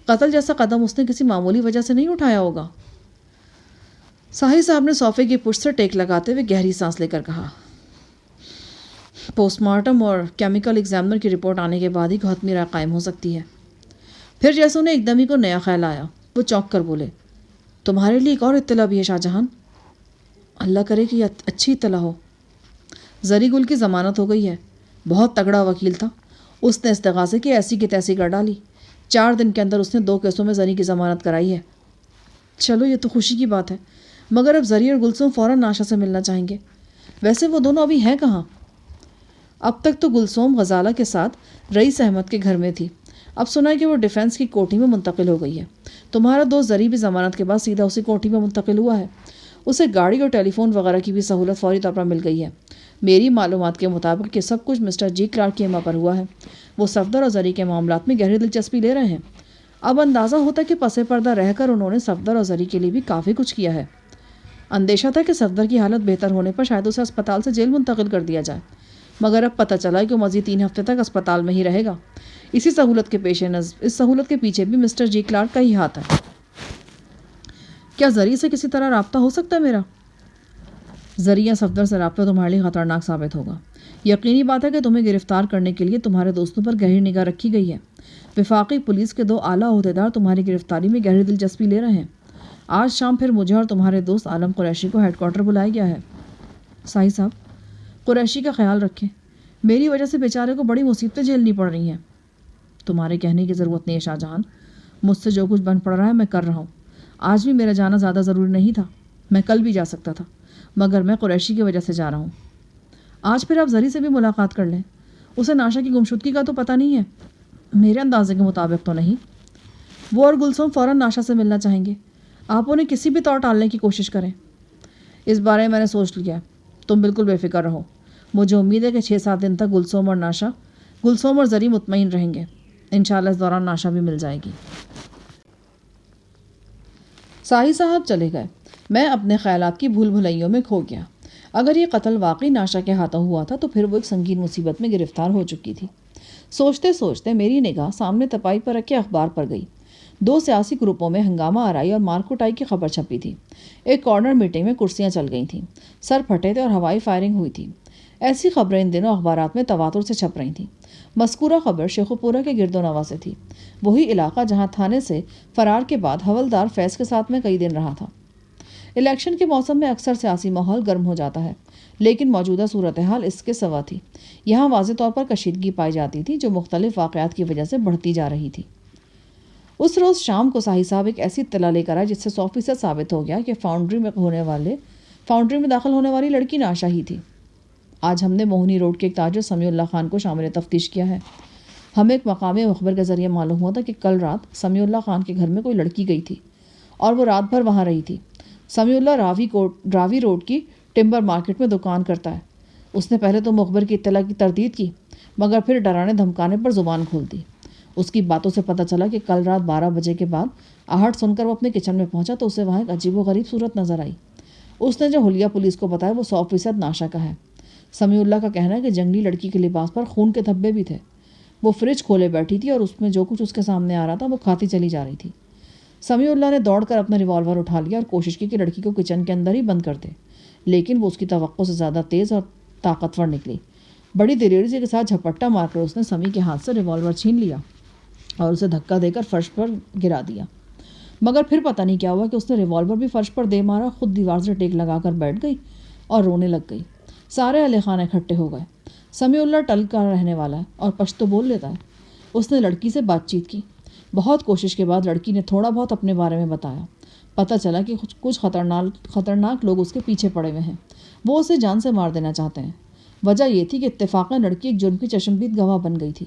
قتل جیسا قدم اس نے کسی معمولی وجہ سے نہیں اٹھایا ہوگا۔ ساحل صاحب نے صوفے کی پشت سے ٹیک لگاتے ہوئے گہری سانس لے کر کہا، پوسٹ مارٹم اور کیمیکل ایگزامنر کی رپورٹ آنے کے بعد ہی کوئی حتمی رائے قائم ہو سکتی ہے۔ پھر جیسے انہیں ایک دم ہی کو نیا خیال آیا، وہ چونک کر بولے، تمہارے لیے ایک اور اطلاع بھی ہے شاہ جہاں۔ اللہ کرے کہ یہ اچھی اطلاع ہو۔ زری گل کی ضمانت ہو گئی ہے۔ بہت تگڑا وکیل تھا، اس نے استغاثے کی ایسی کی تیسی کر ڈالی۔ 4 دن کے اندر اس نے 2 کیسوں میں زری کی ضمانت کرائی ہے۔ چلو یہ تو خوشی کی بات ہے، مگر اب زری اور گلسوم فوراً ناشا سے ملنا چاہیں گے۔ ویسے وہ دونوں ابھی ہیں کہاں؟ اب تک تو گلسوم غزالہ کے ساتھ رئیس احمد کے گھر میں تھی، اب سنا ہے کہ وہ ڈیفینس کی کوٹھی میں منتقل ہو گئی ہے۔ تمہارا دوست زری بھی ضمانت کے بعد سیدھا اسی کوٹھی میں منتقل ہوا ہے۔ اسے گاڑی اور ٹیلی فون وغیرہ کی بھی سہولت فوری طور پر مل گئی ہے۔ میری معلومات کے مطابق یہ سب کچھ مسٹر جی کلارک کی اما پر ہوا ہے۔ وہ صفدر اور زری کے معاملات میں گہری دلچسپی لے رہے ہیں۔ اب اندازہ ہوتا ہے کہ پس پردہ رہ کر انہوں نے صفدر اور زری کے لیے بھی کافی کچھ کیا ہے۔ اندیشہ تھا کہ صفدر کی حالت بہتر ہونے پر شاید اسے اسپتال سے جیل منتقل کر دیا جائے، مگر اب پتہ چلا کہ وہ مزید 3 ہفتے تک اسپتال میں ہی رہے گا۔ اس سہولت کے پیچھے بھی مسٹر جی کلارک کا ہی ہاتھ ہے۔ کیا زری سے کسی طرح رابطہ ہو سکتا ہے میرا؟ ذریعہ صفدر سے رابطہ تمہارے لیے خطرناک ثابت ہوگا۔ یقینی بات ہے کہ تمہیں گرفتار کرنے کے لیے تمہارے دوستوں پر گہری نگاہ رکھی گئی ہے۔ وفاقی پولیس کے 2 اعلیٰ عہدیدار تمہاری گرفتاری میں گہری دلچسپی لے رہے ہیں۔ آج شام پھر مجھے اور تمہارے دوست عالم قریشی کو ہیڈ کوارٹر بلایا گیا ہے۔ صاحب صاحب، قریشی کا خیال رکھیں، میری وجہ سے بیچارے کو بڑی مصیبتیں جھیلنی پڑ رہی ہیں۔ تمہارے کہنے کی ضرورت نہیں ہے شاہ جہاں، مجھ سے جو کچھ بن پڑ رہا ہے میں کر رہا ہوں۔ آج بھی میرا جانا زیادہ ضروری نہیں تھا، میں کل بھی جا سکتا تھا، مگر میں قریشی کی وجہ سے جا رہا ہوں۔ آج پھر آپ زری سے بھی ملاقات کر لیں، اسے ناشا کی گمشدگی کا تو پتہ نہیں ہے۔ میرے اندازے کے مطابق تو نہیں۔ وہ اور گلسوم فوراً ناشا سے ملنا چاہیں گے، آپ انہیں کسی بھی طور ٹالنے کی کوشش کریں۔ اس بارے میں نے سوچ لیا، تم بالکل بے فکر رہو۔ مجھے امید ہے کہ 6-7 دن تک گلسوم اور زری مطمئن رہیں گے۔ انشاءاللہ اس دوران ناشا بھی مل جائے گی۔ ساحل صاحب چلے گئے۔ میں اپنے خیالات کی بھول بھلائیوں میں کھو گیا۔ اگر یہ قتل واقعی ناشا کے ہاتھوں ہوا تھا تو پھر وہ ایک سنگین مصیبت میں گرفتار ہو چکی تھی۔ سوچتے سوچتے میری نگاہ سامنے تپائی پر رکھے اخبار پر گئی۔ 2 سیاسی گروپوں میں ہنگامہ آرائی اور مار کٹائی کی خبر چھپی تھی۔ ایک کارنر میٹنگ میں کرسیاں چل گئی تھیں، سر پھٹے تھے اور ہوائی فائرنگ ہوئی تھی۔ ایسی خبریں ان دنوں اخبارات میں تواتر سے چھپ رہی تھیں۔ مذکورہ خبر شیخو پورہ کے گرد و نواح سے تھی، وہی علاقہ جہاں تھانے سے فرار کے بعد حولدار فیض کے ساتھ میں کئی دن رہا تھا۔ الیکشن کے موسم میں اکثر سیاسی ماحول گرم ہو جاتا ہے، لیکن موجودہ صورتحال اس کے سوا تھی۔ یہاں واضح طور پر کشیدگی پائی جاتی تھی جو مختلف واقعات کی وجہ سے بڑھتی جا رہی تھی۔ اس روز شام کو صاحب صاحب ایک ایسی اطلاع لے کر آئے جس سے 100% ثابت ہو گیا کہ فاؤنڈری میں داخل ہونے والی لڑکی ناشا ہی تھی۔ آج ہم نے موہنی روڈ کے ایک تاجر سمیع اللہ خان کو شامل تفتیش کیا ہے۔ ہمیں ایک مقامی مخبر کے ذریعے معلوم ہوا تھا کہ کل رات سمیع اللہ خان کے گھر میں کوئی لڑکی گئی تھی اور وہ رات بھر وہاں رہی تھی۔ سمیع اللہ راوی روڈ کی ٹمبر مارکیٹ میں دکان کرتا ہے۔ اس نے پہلے تو مخبر کی اطلاع کی تردید کی، مگر پھر ڈرانے دھمکانے پر زبان کھول دی۔ اس کی باتوں سے پتہ چلا کہ کل رات 12 بجے کے بعد آہٹ سن کر وہ اپنے کچن میں پہنچا تو اسے وہاں ایک عجیب و غریب صورت نظر آئی۔ اس نے جو حلیہ پولیس کو بتایا وہ 100% ناشا کا ہے۔ سمیع اللہ کا کہنا ہے کہ جنگلی لڑکی کے لباس پر خون کے دھبے بھی تھے۔ وہ فریج کھولے بیٹھی تھی اور اس میں جو کچھ اس کے سامنے آ رہا تھا وہ کھاتی چلی جا رہی تھی۔ سمیع اللہ نے دوڑ کر اپنا ریوالور اٹھا لیا اور کوشش کی کہ لڑکی کو کچن کے اندر ہی بند کر دے، لیکن وہ اس کی توقع سے زیادہ تیز اور طاقتور نکلی۔ بڑی دلیری کے ساتھ جھپٹا مار کر اس نے سمیع کے ہاتھ سے ریوالور چھین لیا اور اسے دھکا دے کر فرش پر گرا دیا۔ مگر پھر پتہ نہیں کیا ہوا کہ اس نے ریوالور بھی فرش پر دے مارا، خود دیوار سے ٹیک لگا کر بیٹھ گئی اور رونے لگ گئی۔ سارے اہل خانہ اکٹھے ہو گئے۔ سمیع اللہ ٹل کا رہنے والا ہے اور پشتو بول لیتا ہے۔ اس نے لڑکی سے بات چیت کی۔ بہت کوشش کے بعد لڑکی نے تھوڑا بہت اپنے بارے میں بتایا۔ پتہ چلا کہ کچھ خطرناک لوگ اس کے پیچھے پڑے ہوئے ہیں، وہ اسے جان سے مار دینا چاہتے ہیں۔ وجہ یہ تھی کہ اتفاقاً لڑکی ایک جرم کی چشمدید گواہ بن گئی تھی۔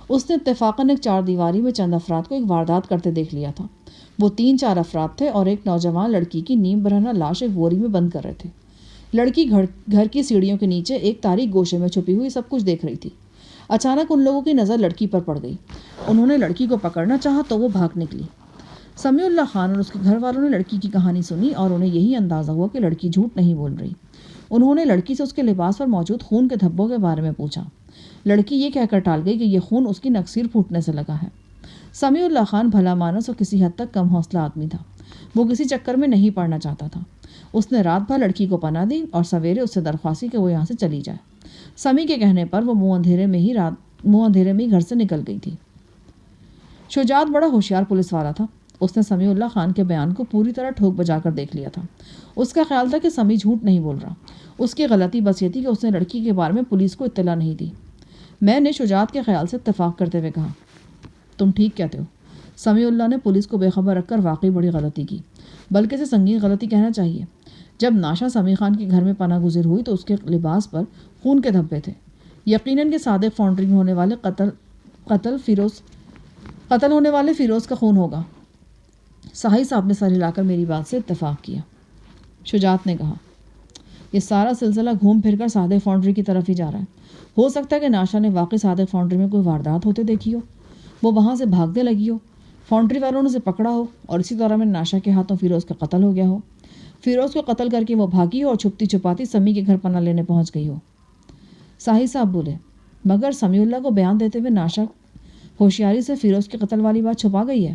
اس نے اتفاقاً ایک 4 دیواری میں چند افراد کو ایک واردات کرتے دیکھ لیا تھا۔ وہ 3-4 افراد تھے اور ایک نوجوان لڑکی کی نیم برہنہ لاش ایک بوری میں بند کر رہے تھے۔ لڑکی گھر کی سیڑھیوں کے نیچے ایک تاریک گوشے میں چھپی ہوئی سب کچھ دیکھ رہی تھی۔ اچانک ان لوگوں کی نظر لڑکی پر پڑ گئی۔ انہوں نے لڑکی کو پکڑنا چاہا تو وہ بھاگ نکلی۔ سمیع اللہ خان اور اس کے گھر والوں نے لڑکی کی کہانی سنی اور انہیں یہی اندازہ ہوا کہ لڑکی جھوٹ نہیں بول رہی۔ انہوں نے لڑکی سے اس کے لباس پر موجود خون کے دھبوں کے بارے میں پوچھا۔ لڑکی یہ کہہ کر ٹال گئی کہ یہ خون اس کی نکسیر پھوٹنے سے لگا ہے۔ سمیع اللہ خان بھلا مانس اور کسی حد تک کم حوصلہ آدمی تھا۔ وہ کسی چکر میں نہیں پڑنا چاہتا تھا۔ اس نے رات بھر لڑکی کو پناہ دی اور سویرے اس سے درخواست کہ وہ یہاں سے چلی جائے۔ سمیع کے کہنے پر وہ منہ اندھیرے میں ہی گھر سے نکل گئی تھی۔ شجاعت بڑا ہوشیار پولیس والا تھا۔ اس نے سمیع اللہ خان کے بیان کو پوری طرح ٹھوک بجا کر دیکھ لیا تھا۔ اس کا خیال تھا کہ سمیع جھوٹ نہیں بول رہا۔ اس کی غلطی بس یہ تھی کہ اس نے لڑکی کے بارے میں پولیس کو اطلاع نہیں دی۔ میں نے شجاعت کے خیال سے اتفاق کرتے ہوئے کہا، تم ٹھیک کہتے ہو۔ سمیع اللہ نے پولیس کو بے خبر رکھ کر واقعی بڑی غلطی کی، بلکہ اسے سنگین غلطی کہنا چاہیے۔ جب ناشا سمیع خان کے گھر میں پناہ گزیر ہوئی تو اس کے لباس پر خون کے دھبے تھے۔ یقیناً کہ صادق فاؤنڈری میں ہونے والے قتل ہونے والے فیروز کا خون ہوگا۔ صاحب صاحب نے سر ہلا کر میری بات سے اتفاق کیا۔ شجاعت نے کہا، یہ سارا سلسلہ گھوم پھر کر صادق فاؤنڈری کی طرف ہی جا رہا ہے۔ ہو سکتا ہے کہ ناشا نے واقعی صادق فاؤنڈری میں کوئی واردات ہوتے دیکھی ہو، وہ وہاں سے بھاگنے لگی ہو، فاؤنڈری والوں نے اسے پکڑا ہو اور اسی طرح میں ناشا کے ہاتھوں فیروز کا قتل ہو گیا ہو۔ فیروز کو قتل کر کے وہ بھاگی اور چھپتی چھپاتی سمی کے گھر پناہ لینے پہنچ گئی ہو۔ ساحل صاحب بولے، مگر سمیع اللہ کو بیان دیتے ہوئے ناشا ہوشیاری سے فیروز کے قتل والی بات چھپا گئی ہے۔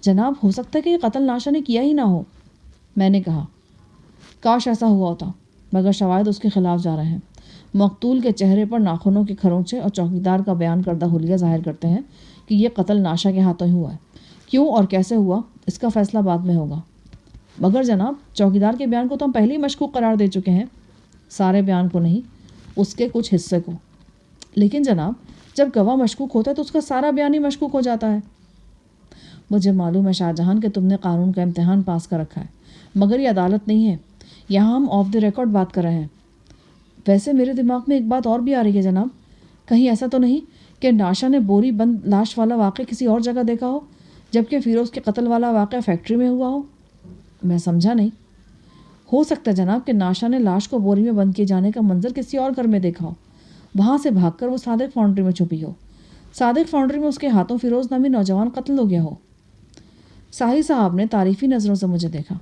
جناب، ہو سکتا ہے کہ یہ قتل ناشا نے کیا ہی نہ ہو۔ میں نے کہا، کاش ایسا ہوا ہوتا، مگر شواہد اس کے خلاف جا رہے ہیں۔ مقتول کے چہرے پر ناخنوں کے کھروچے اور چوکیدار کا بیان کردہ حلیہ ظاہر کرتے ہیں کہ یہ قتل ناشا کے ہاتھوں ہی ہوا ہے۔ کیوں اور کیسے ہوا، اس کا فیصلہ بعد میں ہوگا۔ مگر جناب، چوکیدار کے بیان کو تو ہم پہلے ہی مشکوک قرار دے چکے ہیں۔ سارے بیان کو نہیں، اس کے کچھ حصے کو۔ لیکن جناب، جب گواہ مشکوک ہوتا ہے تو اس کا سارا بیان ہی مشکوک ہو جاتا ہے۔ مجھے معلوم ہے شاہ جہان کہ تم نے قانون کا امتحان پاس کر رکھا ہے، مگر یہ عدالت نہیں ہے، یہاں ہم آف دی ریکارڈ بات کر رہے ہیں۔ ویسے میرے دماغ میں ایک بات اور بھی آ رہی ہے جناب، کہیں ایسا تو نہیں کہ ناشا نے بوری بند لاش والا واقعہ کسی اور جگہ دیکھا ہو، جبکہ فیروز کے قتل والا واقعہ فیکٹری میں ہوا ہو؟ میں سمجھا نہیں۔ ہو سکتا ہے جناب کہ ناشا نے لاش کو بوری میں بند کیے جانے کا منظر کسی اور گھر میں دیکھا ہو، وہاں سے بھاگ کر وہ صادق فاؤنڈری میں چھپی ہو، صادق فاؤنڈری میں اس کے ہاتھوں فیروز نامی نوجوان قتل ہو گیا ہو۔ ساحل صاحب نے تعریفی نظروں سے مجھے دیکھا۔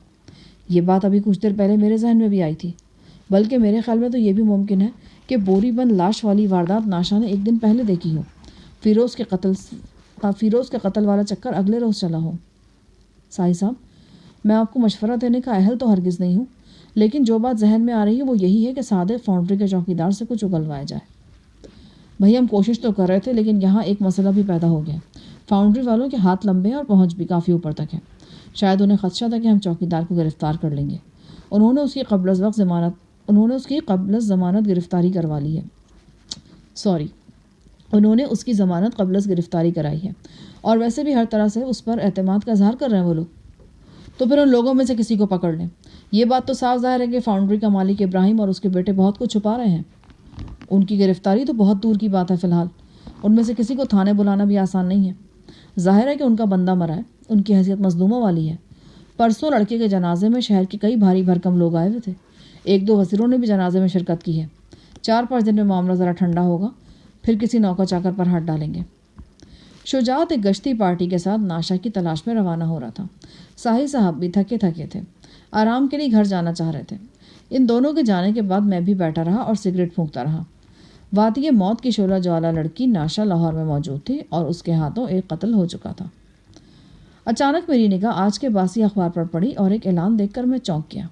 یہ بات ابھی کچھ دیر پہلے میرے ذہن میں بھی آئی تھی، بلکہ میرے خیال میں تو یہ بھی ممکن ہے کہ بوری بند لاش والی واردات ناشا نے ایک دن پہلے دیکھی ہو، فیروز کے قتل والا چکر اگلے روز چلا ہو۔ ساحل صاحب، میں آپ کو مشورہ دینے کا اہل تو ہرگز نہیں ہوں، لیکن جو بات ذہن میں آ رہی ہے وہ یہی ہے کہ صادق فاؤنڈری کے چوکیدار سے کچھ اگلوایا جائے۔ بھئی، ہم کوشش تو کر رہے تھے، لیکن یہاں ایک مسئلہ بھی پیدا ہو گیا۔ فاؤنڈری والوں کے ہاتھ لمبے ہیں اور پہنچ بھی کافی اوپر تک ہے۔ شاید انہیں خدشہ تھا کہ ہم چوکیدار کو گرفتار کر لیں گے۔ انہوں نے اس کی قبل از ضمانت گرفتاری کروا لی ہے۔ انہوں نے اس کی ضمانت قبل از گرفتاری کرائی ہے، اور ویسے بھی ہر طرح سے اس پر اعتماد کا اظہار کر رہے ہیں وہ لوگ۔ تو پھر ان لوگوں میں سے کسی کو پکڑ لیں۔ یہ بات تو صاف ظاہر ہے کہ فاؤنڈری کا مالک ابراہیم اور اس کے بیٹے بہت کچھ چھپا رہے ہیں۔ ان کی گرفتاری تو بہت دور کی بات ہے، فی الحال ان میں سے کسی کو تھانے بلانا بھی آسان نہیں ہے۔ ظاہر ہے کہ ان کا بندہ مرا ہے، ان کی حیثیت مظلوموں والی ہے۔ پرسوں لڑکے کے جنازے میں شہر کے کئی بھاری بھرکم لوگ آئے ہوئے تھے، ایک دو وزیروں نے بھی جنازے میں شرکت کی ہے۔ 4-5 دن میں معاملہ ذرا ٹھنڈا ہوگا، پھر کسی نوکر چاکر پر ہاتھ ڈالیں گے۔ شجاعت ایک گشتی پارٹی کے ساتھ ناشا کی تلاش میں روانہ ہو رہا تھا۔ ساحل صاحب بھی تھکے تھے، آرام کے لیے گھر جانا چاہ رہے تھے۔ ان دونوں کے جانے کے بعد میں بھی بیٹھا رہا اور سگریٹ پھونکتا رہا۔ وادی موت کی شعلہ جوالا لڑکی ناشا لاہور میں موجود تھی اور اس کے ہاتھوں ایک قتل ہو چکا تھا۔ اچانک میری نگاہ آج کے باسی اخبار پر پڑی اور ایک اعلان دیکھ کر میں چونک گیا۔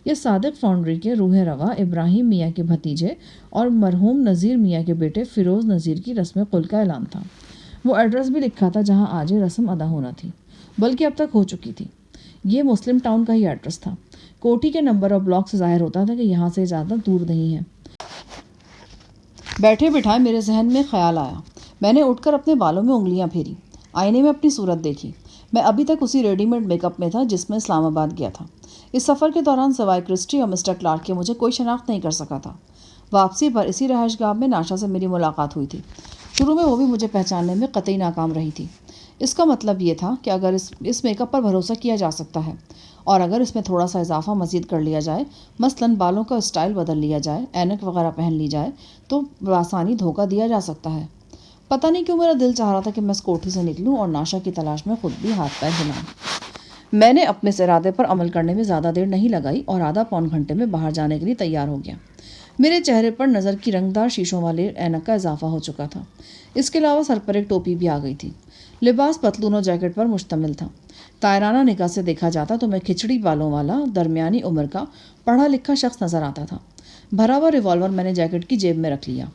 یہ صادق فاؤنڈری کے روح روا ابراہیم میاں کے بھتیجے اور مرحوم نذیر میاں کے بیٹے فیروز نذیر کی رسم قل کا اعلان تھا۔ وہ ایڈریس بھی لکھا تھا جہاں آج یہ رسم ادا ہونا تھی، بلکہ اب تک ہو چکی تھی۔ یہ مسلم ٹاؤن کا ہی ایڈریس تھا۔ کوٹھی کے نمبر اور بلاک سے ظاہر ہوتا تھا کہ یہاں سے زیادہ دور نہیں ہے۔ بیٹھے بٹھائے میرے ذہن میں خیال آیا۔ میں نے اٹھ کر اپنے بالوں میں انگلیاں پھیری، آئینے میں اپنی صورت دیکھی۔ میں ابھی تک اسی ریڈی میڈ میک اپ میں تھا جس میں اسلام آباد گیا تھا۔ اس سفر کے دوران سوائے کرسٹی اور مسٹر کلارک کے مجھے کوئی شناخت نہیں کر سکا تھا۔ واپسی پر اسی رہائش گاہ میں ناشا سے میری ملاقات ہوئی تھی۔ شروع میں وہ بھی مجھے پہچاننے میں قطعی ناکام رہی تھی۔ اس کا مطلب یہ تھا کہ اگر اس میک اپ پر بھروسہ کیا جا سکتا ہے، اور اگر اس میں تھوڑا سا اضافہ مزید کر لیا جائے، مثلاً بالوں کا اسٹائل بدل لیا جائے، اینک وغیرہ پہن لی جائے، تو بآسانی دھوکہ دیا جا سکتا ہے۔ پتہ نہیں کیوں میرا دل چاہ رہا تھا کہ میں اس کوٹھی سے نکلوں اور ناشا کی تلاش میں خود بھی ہاتھ پیر ہلاؤں۔ میں نے اپنے اس ارادے پر عمل کرنے میں زیادہ دیر نہیں لگائی اور آدھا پون گھنٹے میں باہر جانے کے لیے تیار ہو گیا۔ میرے چہرے پر نظر کی رنگدار شیشوں والے اینک کا اضافہ ہو چکا تھا۔ اس کے علاوہ سر پر ایک ٹوپی بھی آ گئی تھی۔ لباس پتلون اور جیکٹ پر مشتمل تھا۔ طائرانہ نگاہ سے دیکھا جاتا تو میں کھچڑی بالوں والا درمیانی عمر کا پڑھا لکھا شخص نظر آتا تھا۔ بھرا ہوا ریوالور میں نے جیکٹ کی جیب میں رکھ لیا۔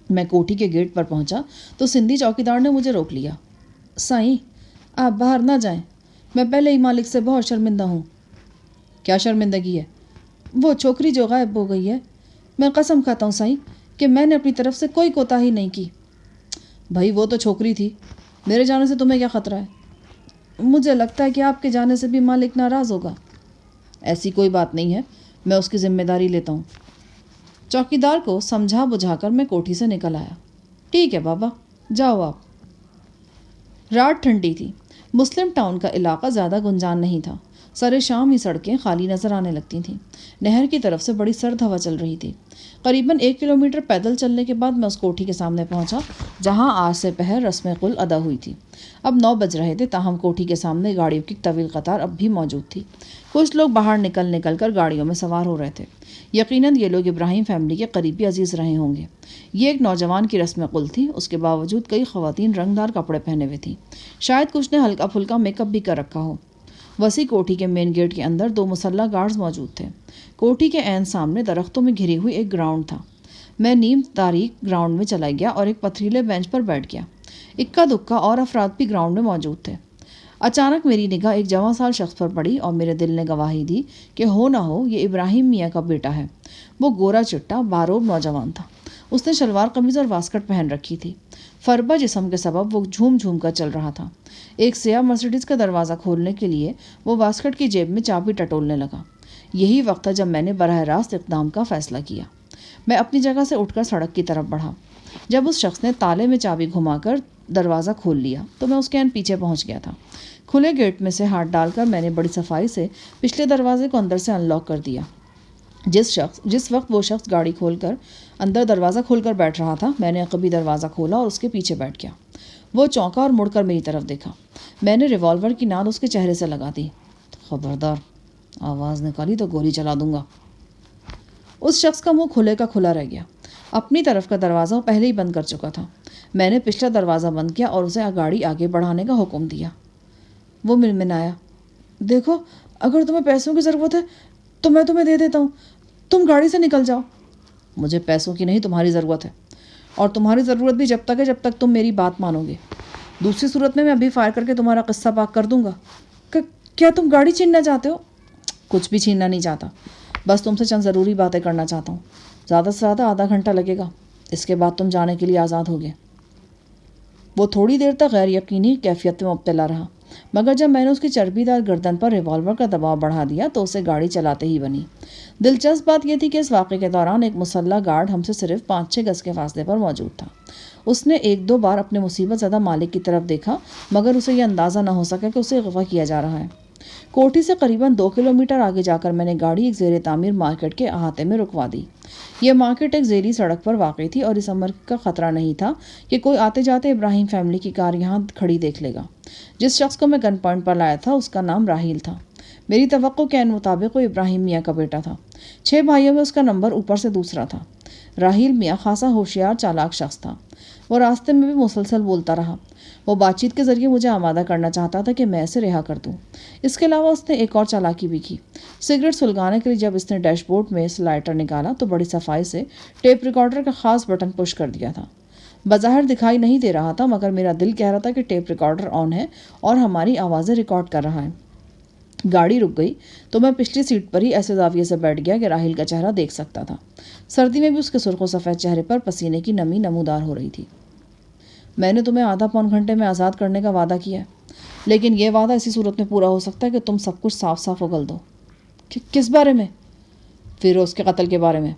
میں کوٹھی کے گیٹ پر پہنچا تو سندھی چوکیدار نے مجھے روک لیا۔ سائیں، آپ باہر نہ جائیں، میں پہلے ہی مالک سے بہت شرمندہ ہوں۔ کیا شرمندگی ہے؟ وہ چھوکری جو غائب ہو گئی ہے۔ میں قسم کھاتا ہوں سائیں کہ میں نے اپنی طرف سے کوئی کوتاہی نہیں کی۔ بھائی، وہ تو چھوکری تھی، میرے جانے سے تمہیں کیا خطرہ ہے؟ مجھے لگتا ہے کہ آپ کے جانے سے بھی مالک ناراض ہوگا۔ ایسی کوئی بات نہیں ہے، میں اس کی ذمہ داری لیتا ہوں۔ چوکیدار کو سمجھا بجھا کر میں کوٹھی سے نکل آیا۔ ٹھیک ہے بابا، جاؤ آپ۔ رات ٹھنڈی تھی۔ مسلم ٹاؤن کا علاقہ زیادہ گنجان نہیں تھا۔ سر شام ہی سڑکیں خالی نظر آنے لگتی تھیں۔ نہر کی طرف سے بڑی سرد ہوا چل رہی تھی۔ قریباً 1 کلومیٹر پیدل چلنے کے بعد میں اس کوٹھی کے سامنے پہنچا جہاں آج سے پہر رسم قل ادا ہوئی تھی۔ اب 9 بج رہے تھے، تاہم کوٹھی کے سامنے گاڑیوں کی طویل قطار اب بھی موجود تھی۔ کچھ لوگ باہر نکل کر گاڑیوں میں سوار ہو رہے تھے۔ یقیناً یہ لوگ ابراہیم فیملی کے قریبی عزیز رہے ہوں گے۔ یہ ایک نوجوان کی رسم قل تھی، اس کے باوجود کئی خواتین رنگدار کپڑے پہنے ہوئے تھیں۔ شاید کچھ نے ہلکا پھلکا میک اپ بھی کر رکھا ہو۔ وسیع کوٹھی کے مین گیٹ کے اندر 2 مسلح گارڈز موجود تھے۔ کوٹھی کے عین سامنے درختوں میں گھری ہوئی ایک گراؤنڈ تھا۔ میں نیم تاریک گراؤنڈ میں چلا گیا اور ایک پتھریلے بینچ پر بیٹھ گیا۔ اکا دکا اور افراد بھی گراؤنڈ میں موجود تھے۔ اچانک میری نگاہ ایک جوان سال شخص پر پڑی اور میرے دل نے گواہی دی کہ ہو نہ ہو یہ ابراہیم میاں کا بیٹا ہے۔ وہ گورا چٹا باروب نوجوان تھا۔ اس نے شلوار قمیض اور واسکٹ پہن رکھی تھی۔ فربا جسم کے سبب وہ جھوم جھوم کر چل رہا تھا۔ ایک سیاہ مرسیڈیز کا دروازہ کھولنے کے لیے وہ واسکٹ کی جیب میں چابی ٹٹولنے لگا۔ یہی وقت تھا جب میں نے براہ راست اقدام کا فیصلہ کیا۔ میں اپنی جگہ سے اٹھ کر سڑک کی طرف بڑھا۔ جب اس شخص نے تالے میں چابی گھما کر دروازہ کھول لیا تو میں اس کے پیچھے پہنچ گیا تھا۔ کھلے گیٹ میں سے ہاتھ ڈال کر میں نے بڑی صفائی سے پچھلے دروازے کو اندر سے ان لاک کر دیا۔ جس وقت وہ شخص گاڑی کھول کر اندر دروازہ کھول کر بیٹھ رہا تھا، میں نے عقبی دروازہ کھولا اور اس کے پیچھے بیٹھ گیا۔ وہ چونکا اور مڑ کر میری طرف دیکھا۔ میں نے ریوالور کی نال اس کے چہرے سے لگا دی۔ خبردار، آواز نکالی تو گولی چلا دوں گا۔ اس شخص کا منہ کھلے کا کھلا رہ گیا۔ اپنی طرف کا دروازہ پہلے ہی بند کر چکا تھا۔ میں نے پچھلا دروازہ بند کیا اور اسے گاڑی آگے بڑھانے کا حکم دیا۔ وہ منمنایا، دیکھو اگر تمہیں پیسوں کی ضرورت ہے تو میں تمہیں دے دیتا ہوں، تم گاڑی سے نکل جاؤ۔ مجھے پیسوں کی نہیں، تمہاری ضرورت ہے، اور تمہاری ضرورت بھی جب تک ہے جب تک تم میری بات مانو گے۔ دوسری صورت میں ابھی فائر کر کے تمہارا قصہ پاک کر دوں گا۔ کیا تم گاڑی چھیننا چاہتے ہو؟ کچھ بھی چھیننا نہیں چاہتا، بس تم سے چند ضروری باتیں کرنا چاہتا ہوں۔ زیادہ سے زیادہ آدھا گھنٹہ لگے گا، اس کے بعد تم جانے کے لیے آزاد ہوگے۔ وہ تھوڑی دیر تک غیر یقینی کیفیت میں مبتلا رہا، مگر جب میں نے اس کی چربی دار گردن پر ریوالور کا دباؤ بڑھا دیا تو اسے گاڑی چلاتے ہی بنی۔ دلچسپ بات یہ تھی کہ اس واقعے کے دوران ایک مسلح گارڈ ہم سے صرف 5-6 گز کے فاصلے پر موجود تھا۔ اس نے 1-2 بار اپنے مصیبت زدہ مالک کی طرف دیکھا، مگر اسے یہ اندازہ نہ ہو سکا کہ اسے اغوا کیا جا رہا ہے۔ کوٹھی سے قریباً 2 کلومیٹر آگے جا کر میں نے گاڑی ایک زیر تعمیر مارکیٹ کے احاطے میں رکوا دی۔ یہ مارکیٹ ایک ذیلی سڑک پر واقع تھی اور اس امر کا خطرہ نہیں تھا کہ کوئی آتے جاتے ابراہیم فیملی کی کار یہاں کھڑی دیکھ لے گا۔ جس شخص کو میں گن پوائنٹ پر لایا تھا اس کا نام راہیل تھا۔ میری توقع کے مطابق وہ ابراہیم میاں کا بیٹا تھا۔ 6 بھائیوں میں اس کا نمبر اوپر سے دوسرا تھا۔ راہیل میاں خاصا ہوشیار چالاک شخص تھا۔ وہ راستے میں بھی مسلسل بولتا رہا۔ وہ بات چیت کے ذریعے مجھے آمادہ کرنا چاہتا تھا کہ میں اسے رہا کر دوں۔ اس کے علاوہ اس نے ایک اور چالاکی بھی کی۔ سگریٹ سلگانے کے لیے جب اس نے ڈیش بورڈ میں سے لائٹر نکالا تو بڑی صفائی سے ٹیپ ریکارڈر کا خاص بٹن پش کر دیا تھا۔ بظاہر دکھائی نہیں دے رہا تھا، مگر میرا دل کہہ رہا تھا کہ ٹیپ ریکارڈر آن ہے اور ہماری آوازیں ریکارڈ کر رہا ہے۔ گاڑی رک گئی تو میں پچھلی سیٹ پر ہی ایسے زاویے سے بیٹھ گیا کہ راہیل کا چہرہ دیکھ سکتا تھا۔ سردی میں بھی اس کے سرخ و سفید چہرے پر پسینے کی نمی نمودار ہو رہی تھی۔ میں نے تمہیں آدھا پون گھنٹے میں آزاد کرنے کا وعدہ کیا ہے، لیکن یہ وعدہ اسی صورت میں پورا ہو سکتا ہے کہ تم سب کچھ صاف صاف اگل دو۔ کس بارے میں؟ فیروز کے قتل کے بارے میں۔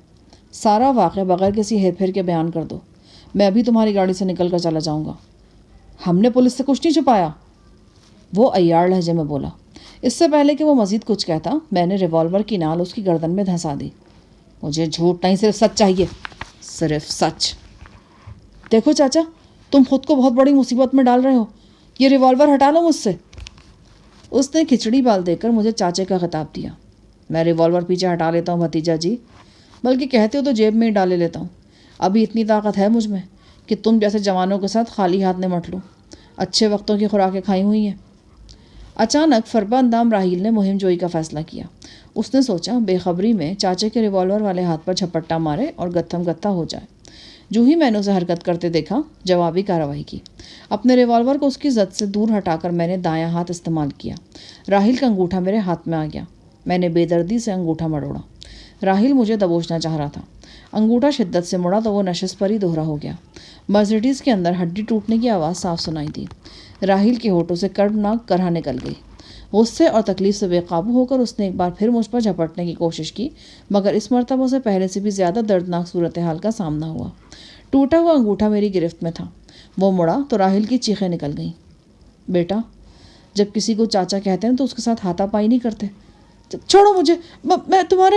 سارا واقعہ بغیر کسی ہیر پھیر کے بیان کر دو۔ میں ابھی تمہاری گاڑی سے نکل کر چلا جاؤں گا۔ ہم نے پولیس سے کچھ نہیں چھپایا، وہ عیار لہجے میں بولا۔ اس سے پہلے کہ وہ مزید کچھ کہتا، میں نے ریوالور کی نال اس کی گردن میں دھنسا دی۔ مجھے جھوٹ نہیں، صرف سچ چاہیے، صرف سچ۔ دیکھو چاچا، تم خود کو بہت بڑی مصیبت میں ڈال رہے ہو، یہ ریوالور ہٹا لو مجھ سے۔ اس نے کھچڑی بال دے کر مجھے چاچے کا خطاب دیا۔ میں ریوالور پیچھے ہٹا لیتا ہوں بھتیجا جی، بلکہ کہتے ہو تو جیب میں ہی ڈالے لیتا ہوں۔ ابھی اتنی طاقت ہے مجھ میں کہ تم جیسے جوانوں کے ساتھ خالی ہاتھ نمٹ لوں۔ اچھے وقتوں کی خوراکیں کھائی ہوئی ہیں۔ اچانک فربا اندام راہیل نے مہم جوئی کا فیصلہ کیا۔ اس نے سوچا بے خبری میں چاچے کے ریوالور والے ہاتھ پر جھپٹا مارے اور گتھم گتھا ہو جائے۔ جو ہی میں نے اسے حرکت کرتے دیکھا، جوابی کارروائی کی۔ اپنے ریوالور کو اس کی زد سے دور ہٹا کر میں نے دایاں ہاتھ استعمال کیا۔ راہیل کا انگوٹھا میرے ہاتھ میں آ گیا۔ میں نے بے دردی سے انگوٹھا مروڑا۔ راہیل مجھے دبوچنا چاہ رہا تھا۔ انگوٹھا شدت سے مڑا تو وہ نشست پر ہی دوہرا ہو گیا۔ مرسیڈیز کے اندر ہڈی ٹوٹنے کی آواز صاف سنائی دی۔ راہیل کے ہونٹوں سے کربناک کرہ نکل گئی۔ غصے اور تکلیف سے بے قابو ہو کر اس نے ایک بار پھر مجھ پر جھپٹنے کی کوشش کی، مگر اس مرتبہ اسے پہلے سے بھی زیادہ دردناک صورتحال کا سامنا ہوا۔ ٹوٹا ہوا انگوٹھا میری گرفت میں تھا۔ وہ مڑا تو راہیل کی چیخیں نکل گئیں۔ بیٹا، جب کسی کو چاچا کہتے ہیں تو اس کے ساتھ ہاتھا پائی نہیں کرتے۔ چھوڑو مجھے، میں تمہارے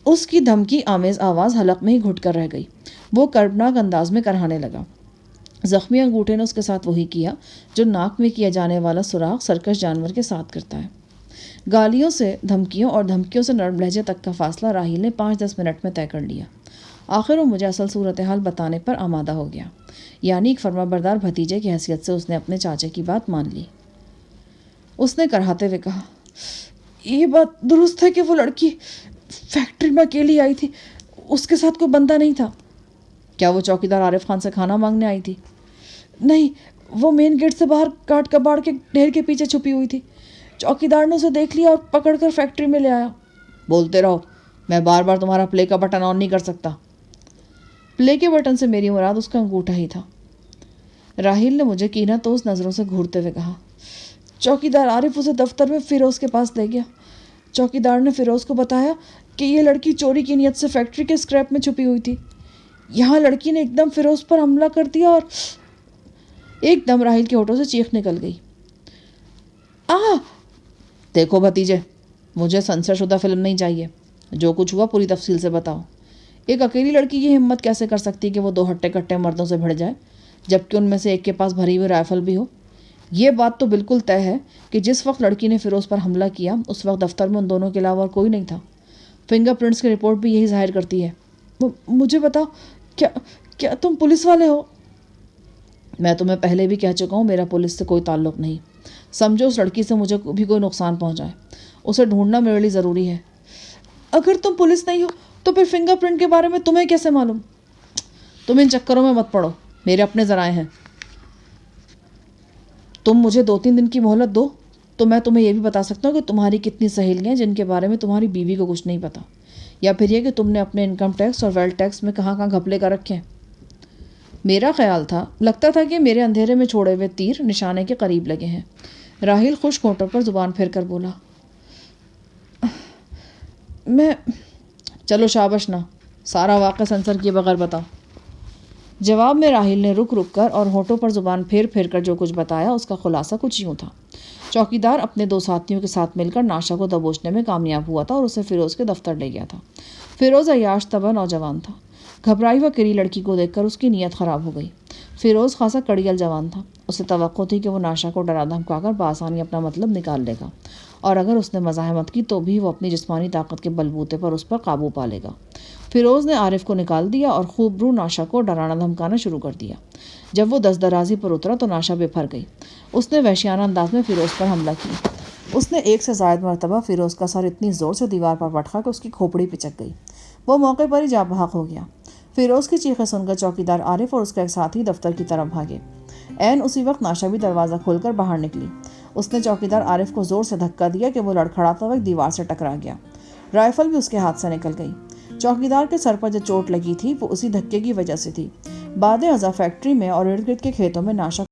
اس کی دھمکی آمیز آواز حلق میں ہی گھٹ کر رہ گئی۔ وہ کربناک انداز میں کرہانے لگا۔ زخمی انگوٹھے نے اس کے ساتھ وہی کیا جو ناک میں کیا جانے والا سوراخ سرکش جانور کے ساتھ کرتا ہے۔ گالیوں سے، دھمکیوں اور دھمکیوں سے نرم لہجے تک کا فاصلہ راہیل نے 5-10 منٹ میں طے کر لیا۔ آخر وہ مجھے اصل صورتحال بتانے پر آمادہ ہو گیا، یعنی ایک فرما بردار بھتیجے کی حیثیت سے اس نے اپنے چاچے کی بات مان لی۔ اس نے کرہاتے ہوئے کہا، یہ بات درست ہے کہ وہ لڑکی فیکٹری میں اکیلی آئی تھی، اس کے ساتھ کوئی بندہ نہیں تھا؟ کیا وہ چوکیدار عارف خان سے کھانا مانگنے آئی تھی؟ نہیں، وہ مین گیٹ سے باہر کاٹ کباڑ کے ڈھیر کے پیچھے چھپی ہوئی تھی۔ چوکیدار نے اسے دیکھ لیا اور پکڑ کر فیکٹری میں لے آیا۔ بولتے رہو، میں بار بار تمہارا پلے کا بٹن آن نہیں کر سکتا۔ پلے کے بٹن سے میری مراد اس کا انگوٹھا ہی تھا۔ راہیل نے مجھے کینہ توز نظروں سے گھورتے ہوئے کہا، چوکیدار عارف اسے دفتر میں فیروز کے پاس لے گیا۔ چوکیدار نے فیروز کو بتایا کہ یہ لڑکی چوری کی نیت سے فیکٹری کے اسکریپ میں چھپی ہوئی تھی۔ یہاں لڑکی نے ایک دم فیروز پر حملہ کر دیا اور ایک دم راہیل کے ہونٹوں سے چیخ نکل گئی۔ دیکھو بھتیجے، مجھے سنسر شدہ فلم نہیں چاہیے، جو کچھ ہوا پوری تفصیل سے بتاؤ۔ ایک اکیلی لڑکی یہ ہمت کیسے کر سکتی کہ وہ 2 ہٹے کٹے مردوں سے بھڑ جائے، جبکہ ان میں سے ایک کے پاس بھری ہوئی رائفل بھی ہو؟ یہ بات تو بالکل طے ہے کہ جس وقت لڑکی نے فیروز پر حملہ کیا اس وقت دفتر میں ان دونوں کے علاوہ اور کوئی نہیں تھا۔ فنگر پرنٹس کی رپورٹ بھی یہی ظاہر کرتی ہے۔ مجھے بتاؤ، کیا تم پولیس والے ہو؟ میں تمہیں پہلے بھی کہہ چکا ہوں، میرا پولیس سے کوئی تعلق نہیں۔ سمجھو اس لڑکی سے مجھے بھی کوئی نقصان پہنچائے، اسے ڈھونڈنا میرے لیے ضروری ہے۔ اگر تم پولیس نہیں ہو تو پھر فنگر پرنٹ کے بارے میں تمہیں کیسے معلوم؟ تم ان چکروں میں مت پڑو، میرے اپنے ذرائع ہیں۔ تم مجھے 2-3 دن کی مہلت دو تو میں تمہیں یہ بھی بتا سکتا ہوں کہ تمہاری کتنی سہیلیاں جن کے بارے میں تمہاری بیوی کو کچھ نہیں پتا، یا پھر یہ کہ تم نے اپنے انکم ٹیکس اور ویلتھ ٹیکس میں کہاں کہاں گھپلے کر رکھے ہیں۔ میرا خیال تھا، لگتا تھا کہ میرے اندھیرے میں چھوڑے ہوئے تیر نشانے کے قریب لگے ہیں۔ راہیل خشک ہونٹوں پر زبان پھیر کر بولا، میں چلو شاباش نا، سارا واقعہ سنسر کیے بغیر بتاؤ۔ جواب میں راہیل نے رک رک کر اور ہونٹوں پر زبان پھیر پھیر کر جو کچھ بتایا اس کا خلاصہ کچھ یوں تھا۔ چوکیدار اپنے 2 ساتھیوں کے ساتھ مل کر ناشا کو دبوچنے میں کامیاب ہوا تھا اور اسے فیروز کے دفتر لے گیا تھا۔ فیروز عیاش طبع نوجوان تھا۔ گھبرائی ہوئی اکیلی لڑکی کو دیکھ کر اس کی نیت خراب ہو گئی۔ فیروز خاصا کڑیل جوان تھا، اسے توقع تھی کہ وہ ناشا کو ڈرا دھمکا کر بآسانی اپنا مطلب نکال لے گا، اور اگر اس نے مزاحمت کی تو بھی وہ اپنی جسمانی طاقت کے بلبوتے پر اس پر قابو پا لے گا۔ فیروز نے عارف کو نکال دیا اور خوب رو ناشا کو ڈرانا دھمکانا شروع کر دیا۔ جب وہ دست درازی پر اترا تو ناشا بے پھر گئی۔ اس نے وحشیانہ انداز میں فیروز پر حملہ کیا۔ اس نے 1 سے زائد مرتبہ فیروز کا سر اتنی زور سے دیوار پر پٹکا کہ اس کی کھوپڑی پچک گئی۔ وہ موقع پر ہی جاں بحق ہو گیا۔ فیروز کی چیخیں سن کر چوکیدار عارف اور اس کا ایک ساتھی دفتر کی طرف بھاگے۔ عین اسی وقت ناشا بھی دروازہ کھول کر باہر نکلی۔ اس نے چوکیدار عارف کو زور سے دھکا دیا کہ وہ لڑکھڑاتا ہوا ایک دیوار سے ٹکرا گیا۔ رائفل بھی اس کے ہاتھ سے نکل گئی۔ چوکیدار کے سر پر جو چوٹ لگی تھی وہ اسی دھکے کی وجہ سے تھی۔ بعد ازاں فیکٹری میں اور ارد گرد کے کھیتوں میں ناشا